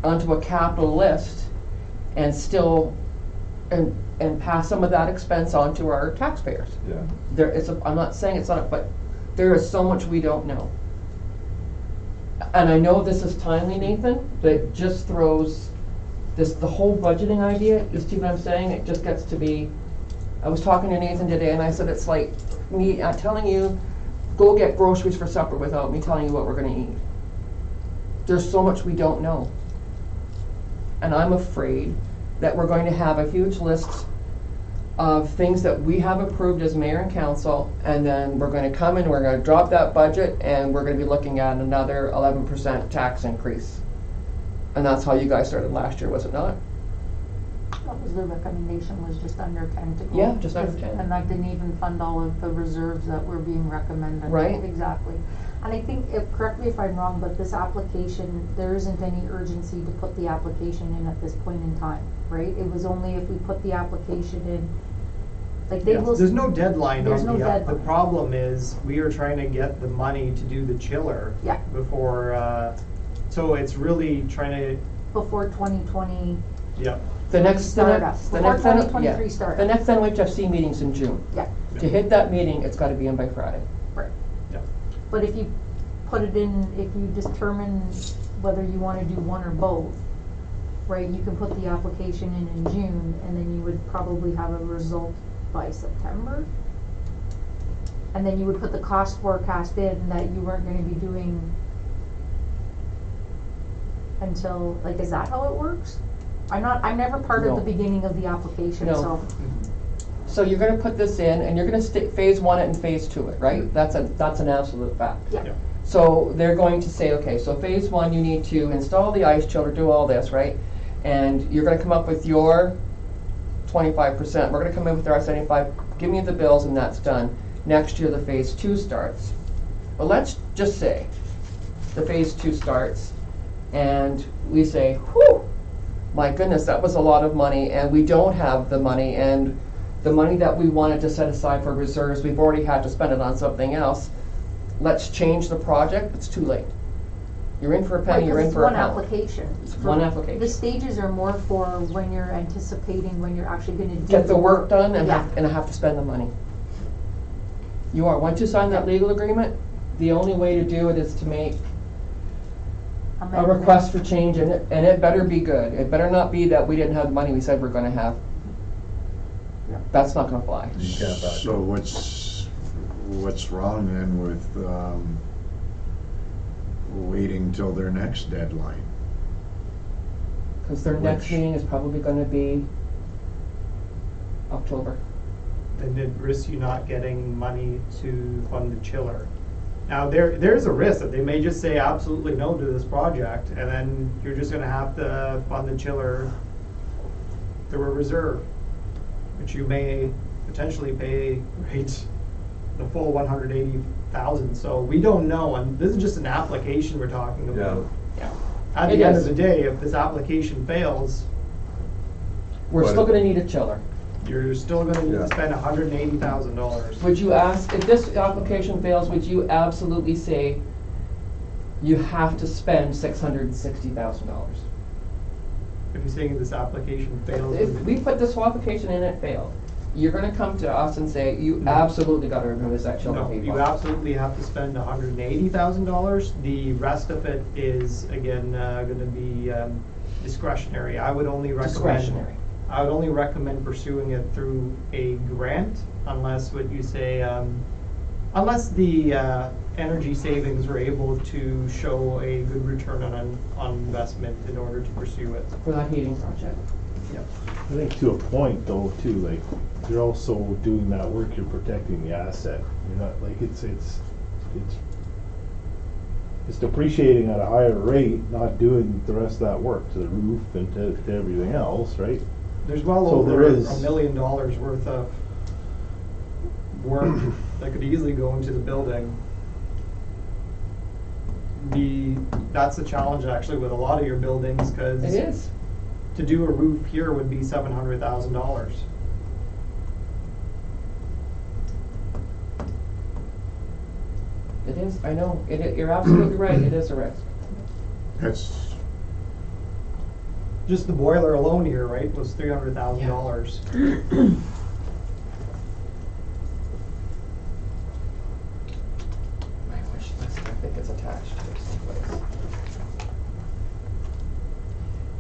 onto a capital list and still, and pass some of that expense on to our taxpayers. Yeah. There is, I'm not saying it's not, but there is so much we don't know. And I know this is timely, Nathan, but it just throws this, the whole budgeting idea, you see what I'm saying? It just gets to be, I was talking to Nathan today and I said, it's like me telling you, go get groceries for supper without me telling you what we're gonna eat. There's so much we don't know. And I'm afraid that we're going to have a huge list of things that we have approved as mayor and council, and then we're gonna come and we're gonna drop that budget, and we're gonna be looking at another 11% tax increase. And that's how you guys started last year, was it not? That was the recommendation, was just under 10 to go. Yeah, just under 10. And that didn't even fund all of the reserves that were being recommended. Right. Exactly. And I think, correct me if I'm wrong, but this application, there isn't any urgency to put the application in at this point in time, right? It was only if we put the application in, like they Yes, will. there's no deadline There's on no the deadline. The problem is, we are trying to get the money to do the chiller. Yeah. Before, so it's really trying to, Before 2020, yeah. The next, Start up. Before 2023 yeah. start The up. next NHFC meeting's in June. yeah, To hit that meeting, it's gotta be in by Friday. right. Yeah. But if you put it in, if you determine whether you wanna do one or both, right, you can put the application in June, and then you would probably have a result by September. And then you would put the cost forecast in that you weren't gonna be doing until, like, is that how it works? I'm never part of No. the beginning of the application, No. so, So you're gonna put this in, and you're gonna phase one it and phase two it, right? That's an absolute fact. yeah. Yeah. So they're going to say, okay, so phase one, you need to install the ice chiller, do all this, right? And you're gonna come up with your 25%, we're gonna come in with our 75, give me the bills and that's done. Next year, the phase two starts. But let's just say the phase two starts and we say, whew, my goodness, that was a lot of money and we don't have the money, and the money that we wanted to set aside for reserves, we've already had to spend it on something else. Let's change the project, it's too late. You're in for a penny, Right, you're 'cause in it's for a one pound. application. It's one application. The stages are more for when you're anticipating, when you're actually gonna do Get the work done and Yeah. have to spend the money. You are, once you sign that legal agreement, the only way to do it is to make a Amendment. request for change, and it better be good. It better not be that we didn't have the money we said we're gonna have. Yeah. That's not gonna fly. You can't back So up. what's wrong then with, waiting till their next deadline? Cause their next Which- meeting is probably gonna be October. Then it risks you not getting money to fund the chiller. Now, there's a risk that they may just say absolutely no to this project, and then you're just gonna have to fund the chiller through a reserve, which you may potentially pay, right, the full 180,000. So we don't know, and this is just an application we're talking about. Yeah. At It the end is. of the day, if this application fails, We're But- still gonna need a chiller. you're still gonna need Yeah. to spend $180,000. Would you ask, if this application fails, would you absolutely say you have to spend $660,000? If you're saying this application fails. If we put this whole application in, it failed, you're gonna come to us and say, you absolutely gotta replace that chiller No, heat you pump. absolutely have to spend $180,000. The rest of it is, again, gonna be discretionary. I would only recommend. Discretionary. I would only recommend pursuing it through a grant unless what you say, unless the energy savings were able to show a good return on investment in order to pursue it. For that heating project. Yep. I think to a point though too, like, you're also doing that work, you're protecting the asset. You're not, like, it's depreciating at a higher rate, not doing the rest of that work to the roof and to everything else, right? There's well So over there is- $1 million worth of work that could easily go into the building. That's the challenge actually with a lot of your buildings, cause It is. to do a roof here would be $700,000. It is, I know, you're absolutely right, it is a risk. That's, Just the boiler alone here, right, was $300,000. My wish list, I think it's attached here someplace.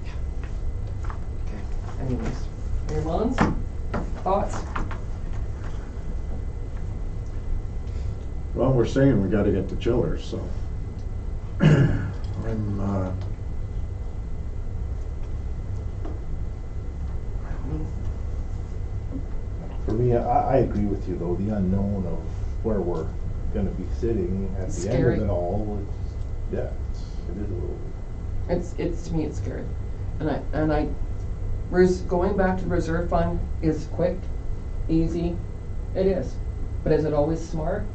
Yeah. Okay, anyways, Mayor Mullins, thoughts? well, we're saying we gotta get the chillers, so. I'm, For me, I agree with you though, the unknown of where we're gonna be sitting at the end Scary. of it all, it is a little. It's, to me, it's scary. Going back to the reserve fund is quick, easy, it is. But is it always smart?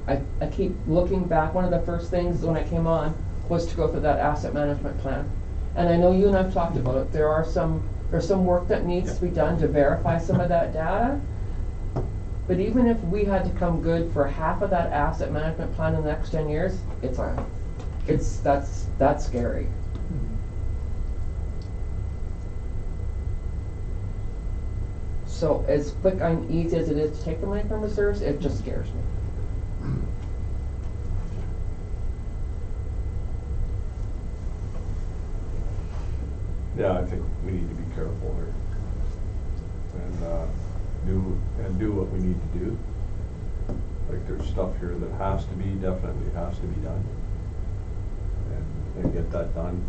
I keep looking back, one of the first things when I came on was to go through that asset management plan. And I know you and I've talked about it, there's some work that needs to be done to verify some of that data. But even if we had to come good for half of that asset management plan in the next 10 years, that's scary. So as quick and easy as it is to take the money from reserves, it just scares me. Yeah, I think we need to be careful here. And do what we need to do. Like, there's stuff here that definitely has to be done. And get that done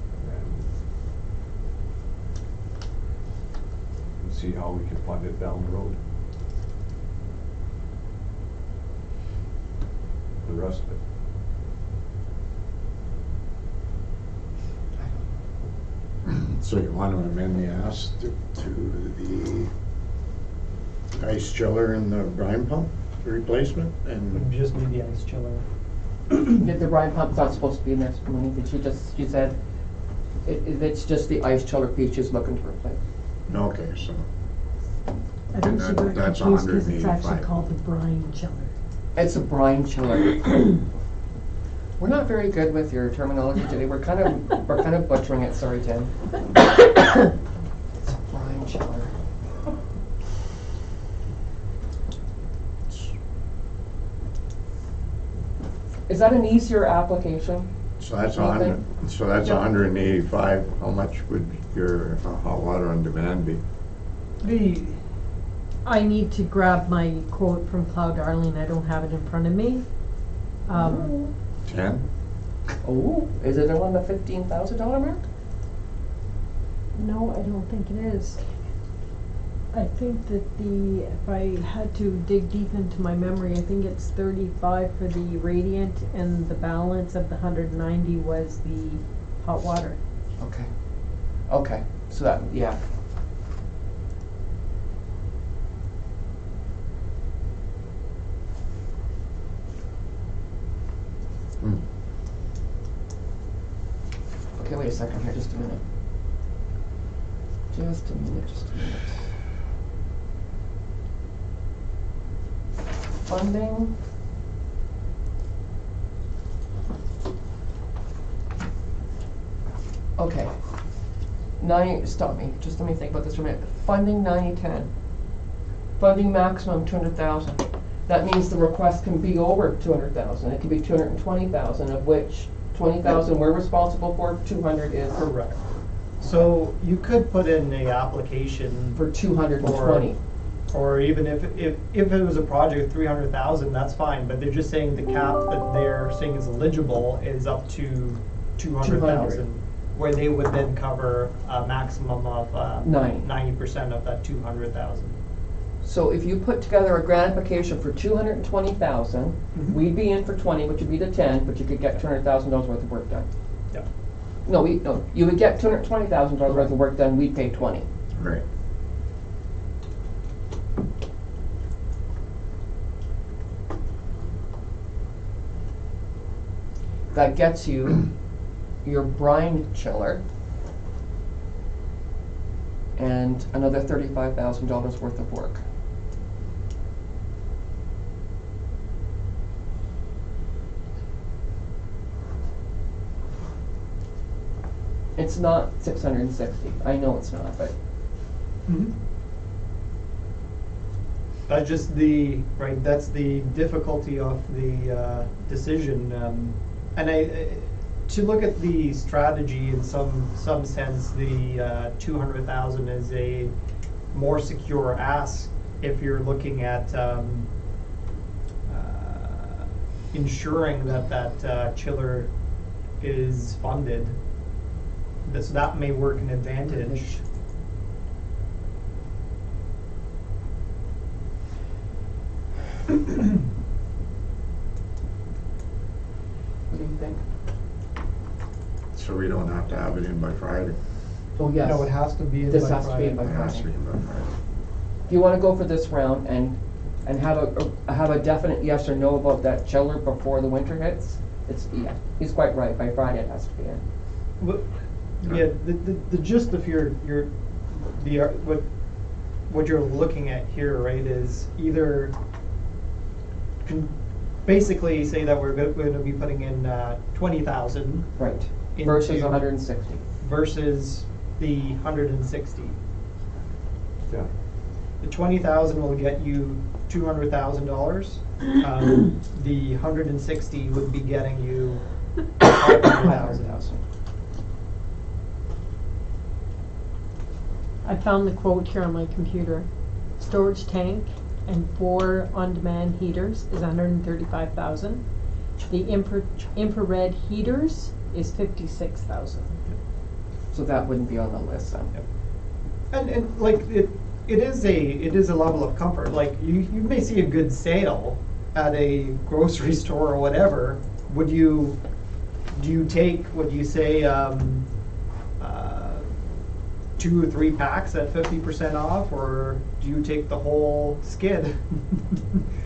and see how we can fund it down the road. The rest of it. so you want to amend the ask to the ice chiller and the brine pump replacement Would and just be the ice chiller. The brine pump's not supposed to be in there, Monique, she said, it's just the ice chiller piece she's looking to replace. okay, so I think she got that's confused because it's actually 185. called the brine chiller. It's a brine chiller. We're not very good with your terminology today, we're kind of butchering it, sorry, Tim. It's a brine chiller. Is that an easier application? so that's Okay. 100. So that's Yeah. 185. How much would your hot water on demand be? I need to grab my quote from Cloud Darling, I don't have it in front of me. 10. Oh, is it around the $15,000 mark? No, I don't think it is. I think that if I had to dig deep into my memory, I think it's 35 for the radiant and the balance of the 190 was the hot water. Okay, so that, yeah. Okay, wait a second here, just a minute. Just a minute. Funding. Okay. Stop me, just let me think about this for a minute. Funding 9010. Funding maximum 200,000. That means the request can be over 200,000. It can be 220,000, of which 20,000 we're responsible for, 200 is Correct. So you could put in a application for 220. or even if it was a project of 300,000, that's fine, but they're just saying the cap that they're saying is eligible is up to 200,000, where they would then cover a maximum of 90% of that 200,000. So if you put together a grant application for 220,000, Mhm. we'd be in for 20, which would be the 10, but you could get $200,000 worth of work done. Yeah. No, you would get $220,000 worth of work done, we'd pay 20. Right. That gets you your brine chiller and another $35,000 worth of work. It's not 660. I know it's not, but Mhm. That's just that's the difficulty of the decision. And to look at the strategy in some sense, the 200,000 is a more secure ask if you're looking at ensuring that chiller is funded. So that may work an advantage. what do you think? So we don't have to have it in by Friday. Oh, yes. No, it has to be in This by has to be in by It has to be Friday. in by Friday. Do you want to go for this round and have a definite yes or no about that chiller before the winter hits? Yeah, he's quite right. By Friday it has to be in. But, yeah, the gist of what you're looking at here, right, is either basically say that we're going to be putting in 20,000 Right. Versus into- 160. versus the 160. Yeah. The 20,000 will get you $200,000. The 160 would be getting you 500,000. I found the quote here on my computer. Storage tank and 4 on-demand heaters is 135,000. The infrared heaters is 56,000. So that wouldn't be on the list then. Yep. And like it is a level of comfort. Like you may see a good sale at a grocery store or whatever. Would you take, would you say 2 or 3 packs at 50% off, or do you take the whole skid?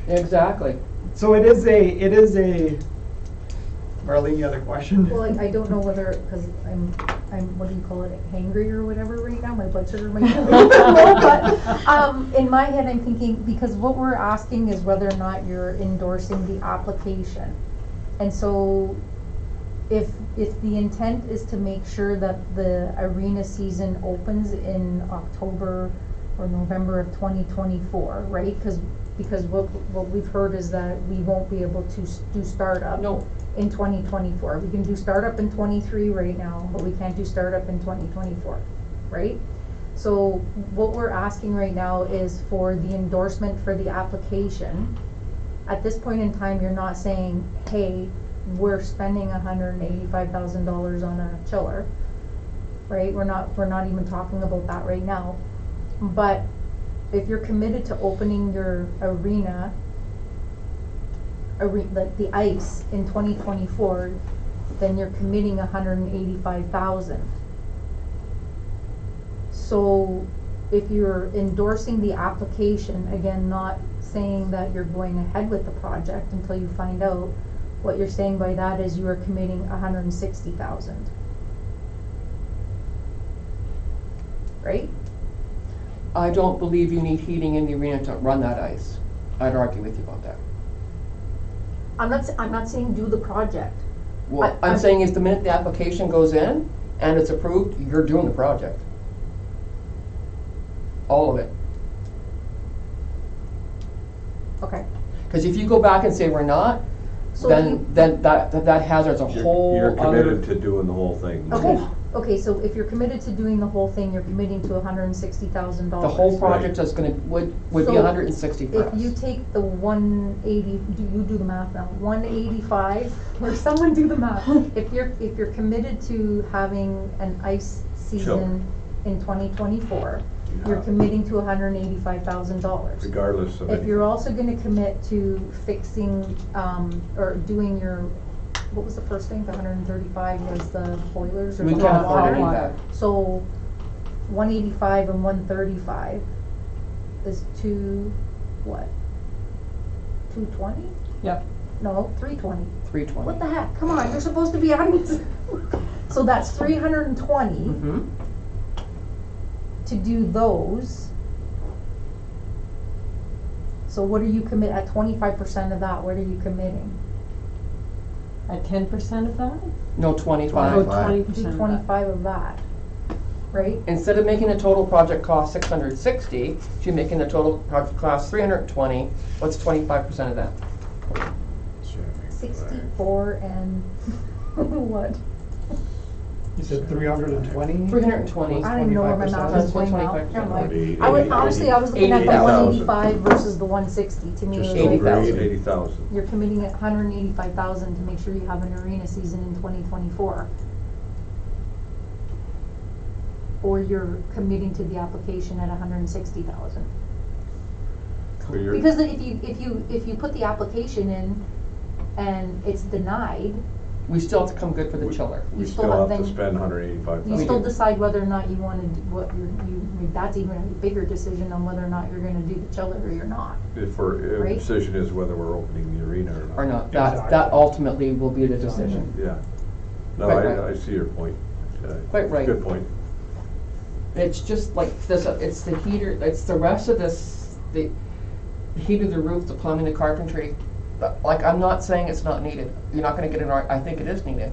Exactly. So it is a Marlene, you had a question? Well, I don't know whether, because I'm, what do you call it, hangry or whatever right now, my blood sugar might be a little bit low, but, in my head, I'm thinking, because what we're asking is whether or not you're endorsing the application. And so, if the intent is to make sure that the arena season opens in October or November of 2024, right? Because what we've heard is that we won't be able to do startup. No. In 2024. We can do startup in 23 right now, but we can't do startup in 2024, right? So what we're asking right now is for the endorsement for the application. At this point in time, you're not saying, hey, we're spending $185,000 on a chiller, right? We're not even talking about that right now. But if you're committed to opening your arena, like the ice in 2024, then you're committing 185,000. So if you're endorsing the application, again, not saying that you're going ahead with the project until you find out, what you're saying by that is you are committing 160,000. Right? I don't believe you need heating in the arena to run that ice. I'd argue with you about that. I'm not saying do the project. Well, I'm saying is the minute the application goes in and it's approved, you're doing the project. All of it. Okay. Cause if you go back and say we're not, So then that hazards a whole You're committed other. to doing the whole thing. Okay, so if you're committed to doing the whole thing, you're committing to $160,000. The whole project is would be So, 160 for us. If you take the 180, do the math now, 185, or someone do the math. If you're committed to having an ice season in 2024, you're Yeah. committing to $185,000. Regardless of If anything. you're also gonna commit to fixing, or doing your, what was the first thing, the 135 was the boilers or We the can't hot afford to do water? that. So, 185 and 135 is what? 220? Yep. No, 320. 320. What the heck? Come on, you're supposed to be adding. So that's 320 Mm-hmm. to do those. So what are you at 25% of that, what are you committing? At 10% of that? No, Oh, 25. 20% Do of that. 25 of that, right? Instead of making the total project cost 660, she's making the total project cost 320. What's 25% of that? 64 and what? You said 320? 320. I don't even know where my 25%. math That's is what going now. 25% Never mind. Eighty- I was, honestly, I was looking at the 80,000. 185 versus the 160, to me it was Just like. over 80,000. 80,000. You're committing at 185,000 to make sure you have an arena season in 2024. Or you're committing to the application at 160,000. But you're- Because if you put the application in and it's denied, We still have to come good for the chiller. We you still still have have to then- spend you 185,000. still decide whether or not you wanna do what that's even a bigger decision on whether or not you're gonna do the chiller or you're not. If the Right? decision is whether we're opening the arena or not. Or not. That Exactly. ultimately will be the decision. Yeah. No, Quite right. I see your point. Quite right. Good point. It's just like this, it's the heater, it's the rest of this, the heat of the roof, the plumbing, the carpentry. Like, I'm not saying it's not needed. You're not gonna get I think it is needed.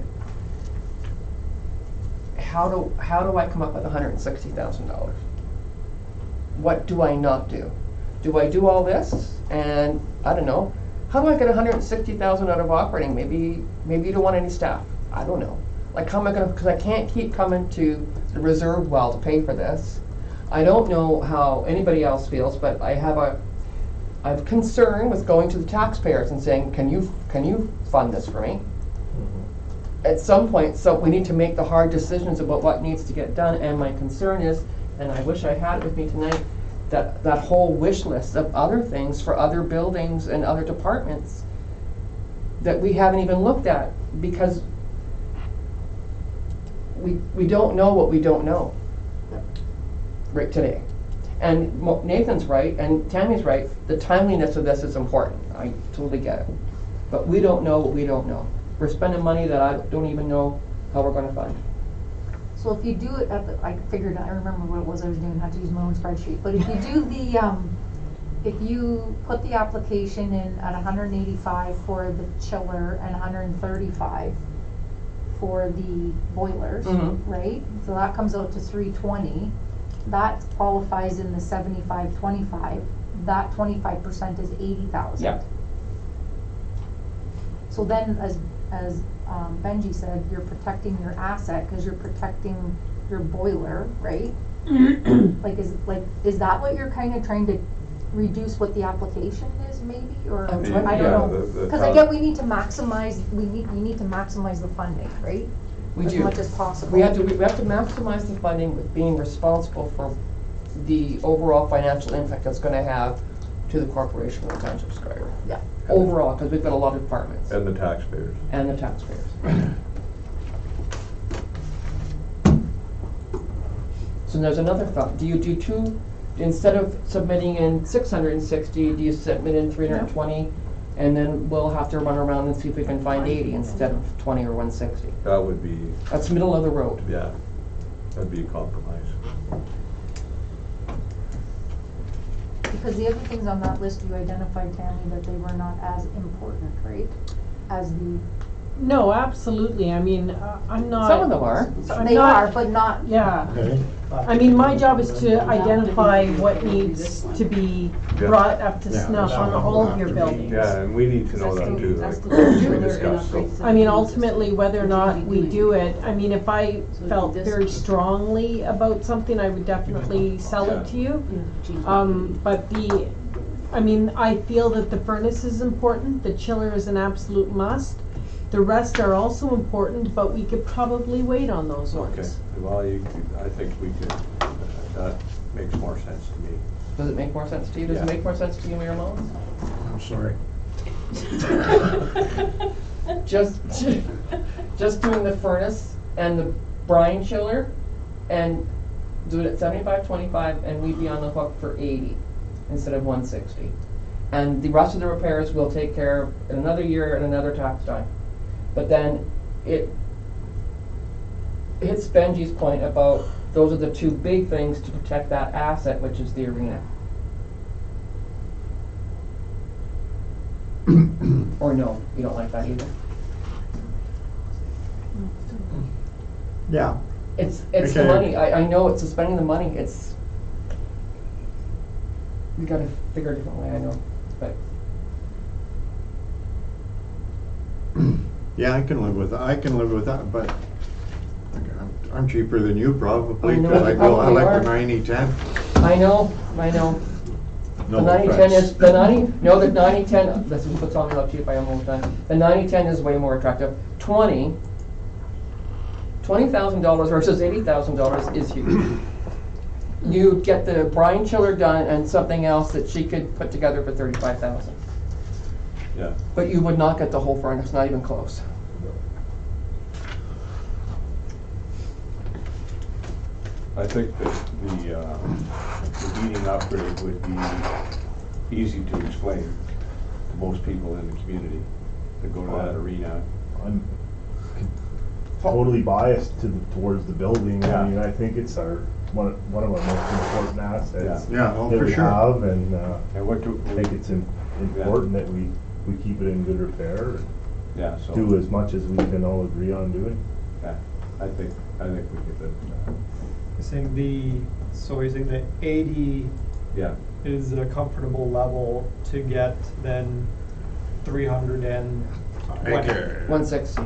How do I come up with $160,000? What do I not do? Do I do all this? And, I don't know, how do I get $160,000 out of operating? Maybe you don't want any staff. I don't know. Like, how am I gonna, because I can't keep coming to the reserve well to pay for this. I don't know how anybody else feels, but I have concern with going to the taxpayers and saying, can you fund this for me? At some point, so we need to make the hard decisions about what needs to get done, and my concern is, and I wish I had it with me tonight, that whole wish list of other things for other buildings and other departments that we haven't even looked at, because we don't know what we don't know right today. And Nathan's right, and Tammy's right, the timeliness of this is important. I totally get it. But we don't know what we don't know. We're spending money that I don't even know how we're gonna fund. So if you do it I remember what it was I was doing, I had to use my own spreadsheet, but if you do if you put the application in at 185 for the chiller and 135 for the boilers, Mhm. right? So that comes out to 320. That qualifies in the 75-25. That 25% is 80,000. Yeah. So then, as Benji said, you're protecting your asset because you're protecting your boiler, right? Is that what you're kind of trying to reduce what the application is, maybe, or I'm I trying- don't yeah, know? the Because I town- get we need to maximize. You need to maximize the funding, right? We As do. much as possible. We have to maximize the funding with being responsible for the overall financial impact it's gonna have to the corporation of the Township of Schreiber. Yeah. Overall, because we've got a lot of departments. And the taxpayers. And the taxpayers. So there's another thought. Do you do two, instead of submitting in 660, do you submit in 320? And then we'll have to run around and see if we can find 80 instead of 20 or 160. That would be, That's middle of the road. yeah, that'd be a compromise. Because the other things on that list you identified, Tammy, that they were not as important, right? As the. No, absolutely. I mean, I'm not. Some of them are. They are, but not. Yeah. Okay. I mean, my job is to identify what needs to be Yeah. brought up to Yeah, snuff that on will all of have your to be- buildings. Yeah, and we need to know that too, That's like, the as we chiller discussed, so. and upgrades. I mean, ultimately, whether or not we do it, I mean, if I So it'd felt be this very one. strongly about something, I would definitely sell it to you. But I mean, I feel that the furnace is important, the chiller is an absolute must. The rest are also important, but we could probably wait on those Okay, ones. well, I think we could, that makes more sense to me. Does it make more sense to you? Does Yeah. it make more sense to you, Mayor Mullins? I'm sorry. Just doing the furnace and the brine chiller and do it at 75-25 and we'd be on the hook for 80 instead of 160. And the rest of the repairs we'll take care of in another year and another tax time. But then it hits Benji's point about those are the two big things to protect that asset, which is the arena. Or no, you don't like that either? Yeah, It's the Okay. money, I know it's the spending the money, it's, we gotta figure a different way, I know, but. yeah, I can live with that, but I'm cheaper than you probably, I know, cause you I probably like are. the 90-10. I know. No The 90-10 offense. is, the 90-10, this is what's telling me how cheap I am all the time. The 90-10 is way more attractive. $20,000 versus $80,000 is huge. You get the brine chiller done and something else that she could put together for $35,000. Yeah. But you would not get the whole furnace, not even close. I think that the heating upgrade would be easy to explain to most people in the community that go to that arena. I'm totally biased towards the building. Yeah. I mean, I think it's one of our most important assets. Yeah, oh, that for we sure. have, and And what do, I think it's important that we keep it in good repair and yeah, so. do as much as we can all agree on doing. Yeah, I think we get that, You're saying you're saying the 80 yeah, is a comfortable level to get then 320. Okay. 160.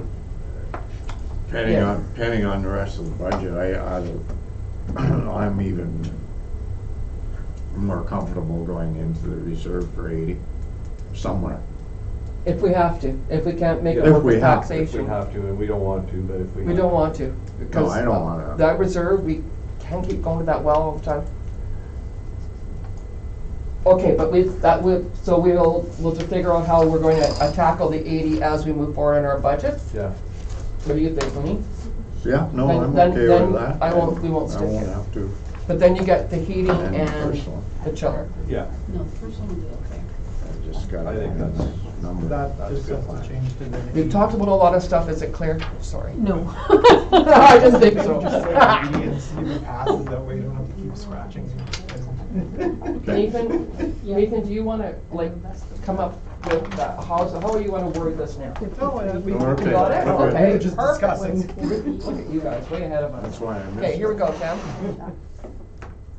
Depending on the rest of the budget, I'm even more comfortable going into the reserve for 80 somewhere. If we have to, if we can't make it If work we with have to, if we taxation. have to, and we don't want to, but if we. We don't want to. No, Because I don't wanna. that reserve, we can't keep going to that well all the time. Okay, but so we'll just figure out how we're going to tackle the 80 as we move forward in our budget. Yeah, What do you think, Lenny? Yeah, no, I'm Then- okay then with that. we won't stick I won't it. have to. But then you get the heating And the and first one. the chiller. yeah, No, the first one will be okay. I just got. I think that's- number. That That's just good has plan. to change to the. We've talked about a lot of stuff, is it clear? Sorry. No. I didn't think so. Just like 80 and see if it passes, that way you don't have to keep scratching. Nathan, Nathan, do you wanna come up with that, how do you wanna word this now? No, we Okay. You got it? Okay. Okay, We're just perfect. discussing. Look at you guys, way ahead of us. That's why I missed Okay, here we it. go, Tim.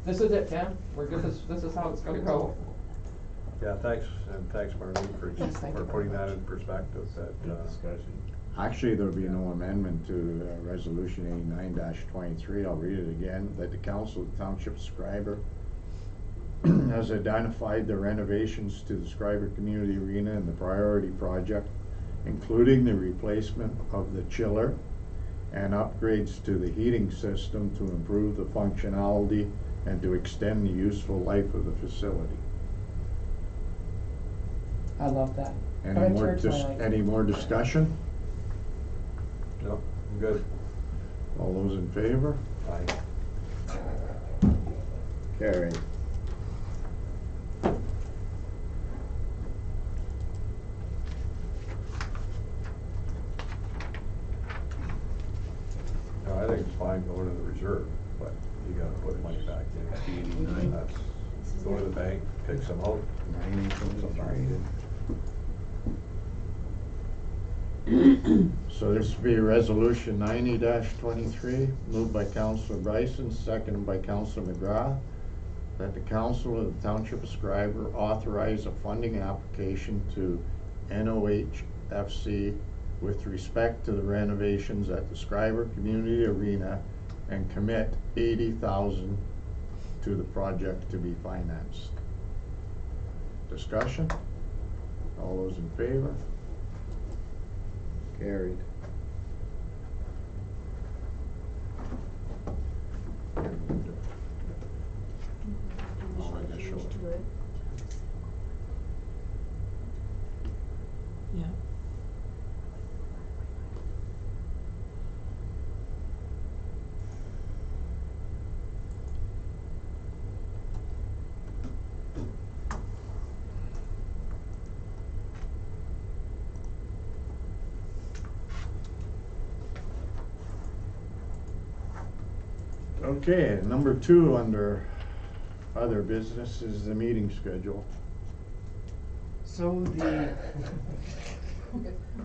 This is it, Tim. We're good, this is how it's gonna go. yeah, thanks, and thanks Marlene Yes, thank for you putting very that much. in perspective, that, Discussion. Actually, there'll be no amendment to Resolution 89-23. I'll read it again. That the Council of the Township of Schreiber has identified the renovations to the Schreiber Community Arena and the priority project, including the replacement of the chiller and upgrades to the heating system to improve the functionality and to extend the useful life of the facility. I love that. Any Our more, church, I like. any more discussion? no, good. All those in favor? Aye. Carried. No, I think it's fine going to the reserve, but you gotta put money back in. That's, go to the bank, pick some out. 90-23. So this will be resolution 90-23, moved by Councilor Bryson, seconded by Councilor McGrath, that the council of the Township of Schreiber authorize a funding application to NOHFC with respect to the renovations at the Schreiber Community Arena and commit $80,000 to the project to be financed. Discussion? All those in favor? Carried. All initial. Change to it. Yeah. Okay, number 2 under other business is the meeting schedule. So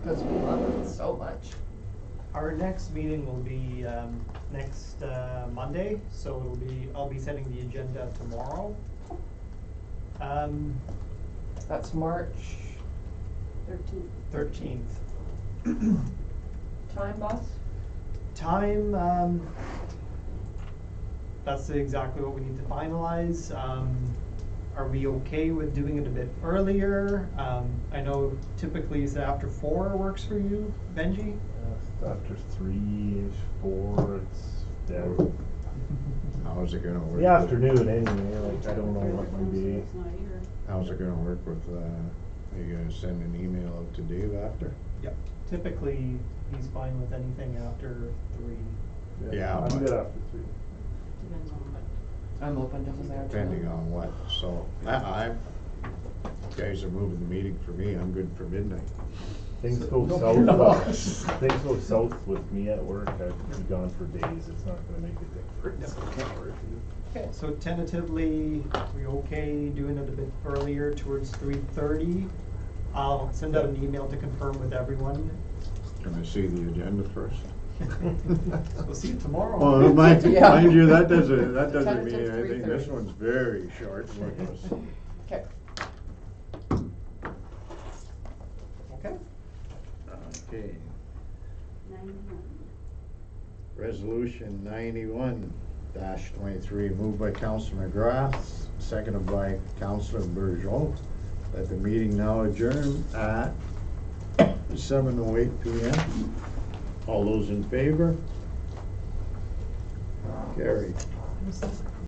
Because we love it so much. our next meeting will be, next, Monday, so I'll be setting the agenda tomorrow. That's March 13th. 13th. time, boss? Time, that's exactly what we need to finalize. Are we okay with doing it a bit earlier? I know typically it's after 4 works for you, Benji? After 3-ish, 4, it's, yeah. How's it gonna work? The afternoon anyway, like, I don't know what my day. It's not here. How's it gonna work with, are you gonna send an email out to Dave after? Yep. Typically, he's fine with anything after 3. Yeah, I'm but- good after 3. Depends on what. I'm open, doesn't matter. Depending on what, so, you guys are moving the meeting for me, I'm good for midnight. Things go No, south, you're not. things go south with me at work, I'd be gone for days, it's not gonna make a difference. Okay, so tentatively, we okay doing it a bit earlier towards 3:30? I'll send out an email to confirm with everyone. Can I see the agenda first? We'll see you tomorrow. Well, mind Yeah. you, that doesn't mean, Tentative I think this 3:30. one's very short. Look at this. Okay. Okay. Okay, 91. resolution 91-23, moved by Councilor McGrath, seconded by Councilor Bergeron, that the meeting now adjourn at 7:08 PM. All those in favor? Carried.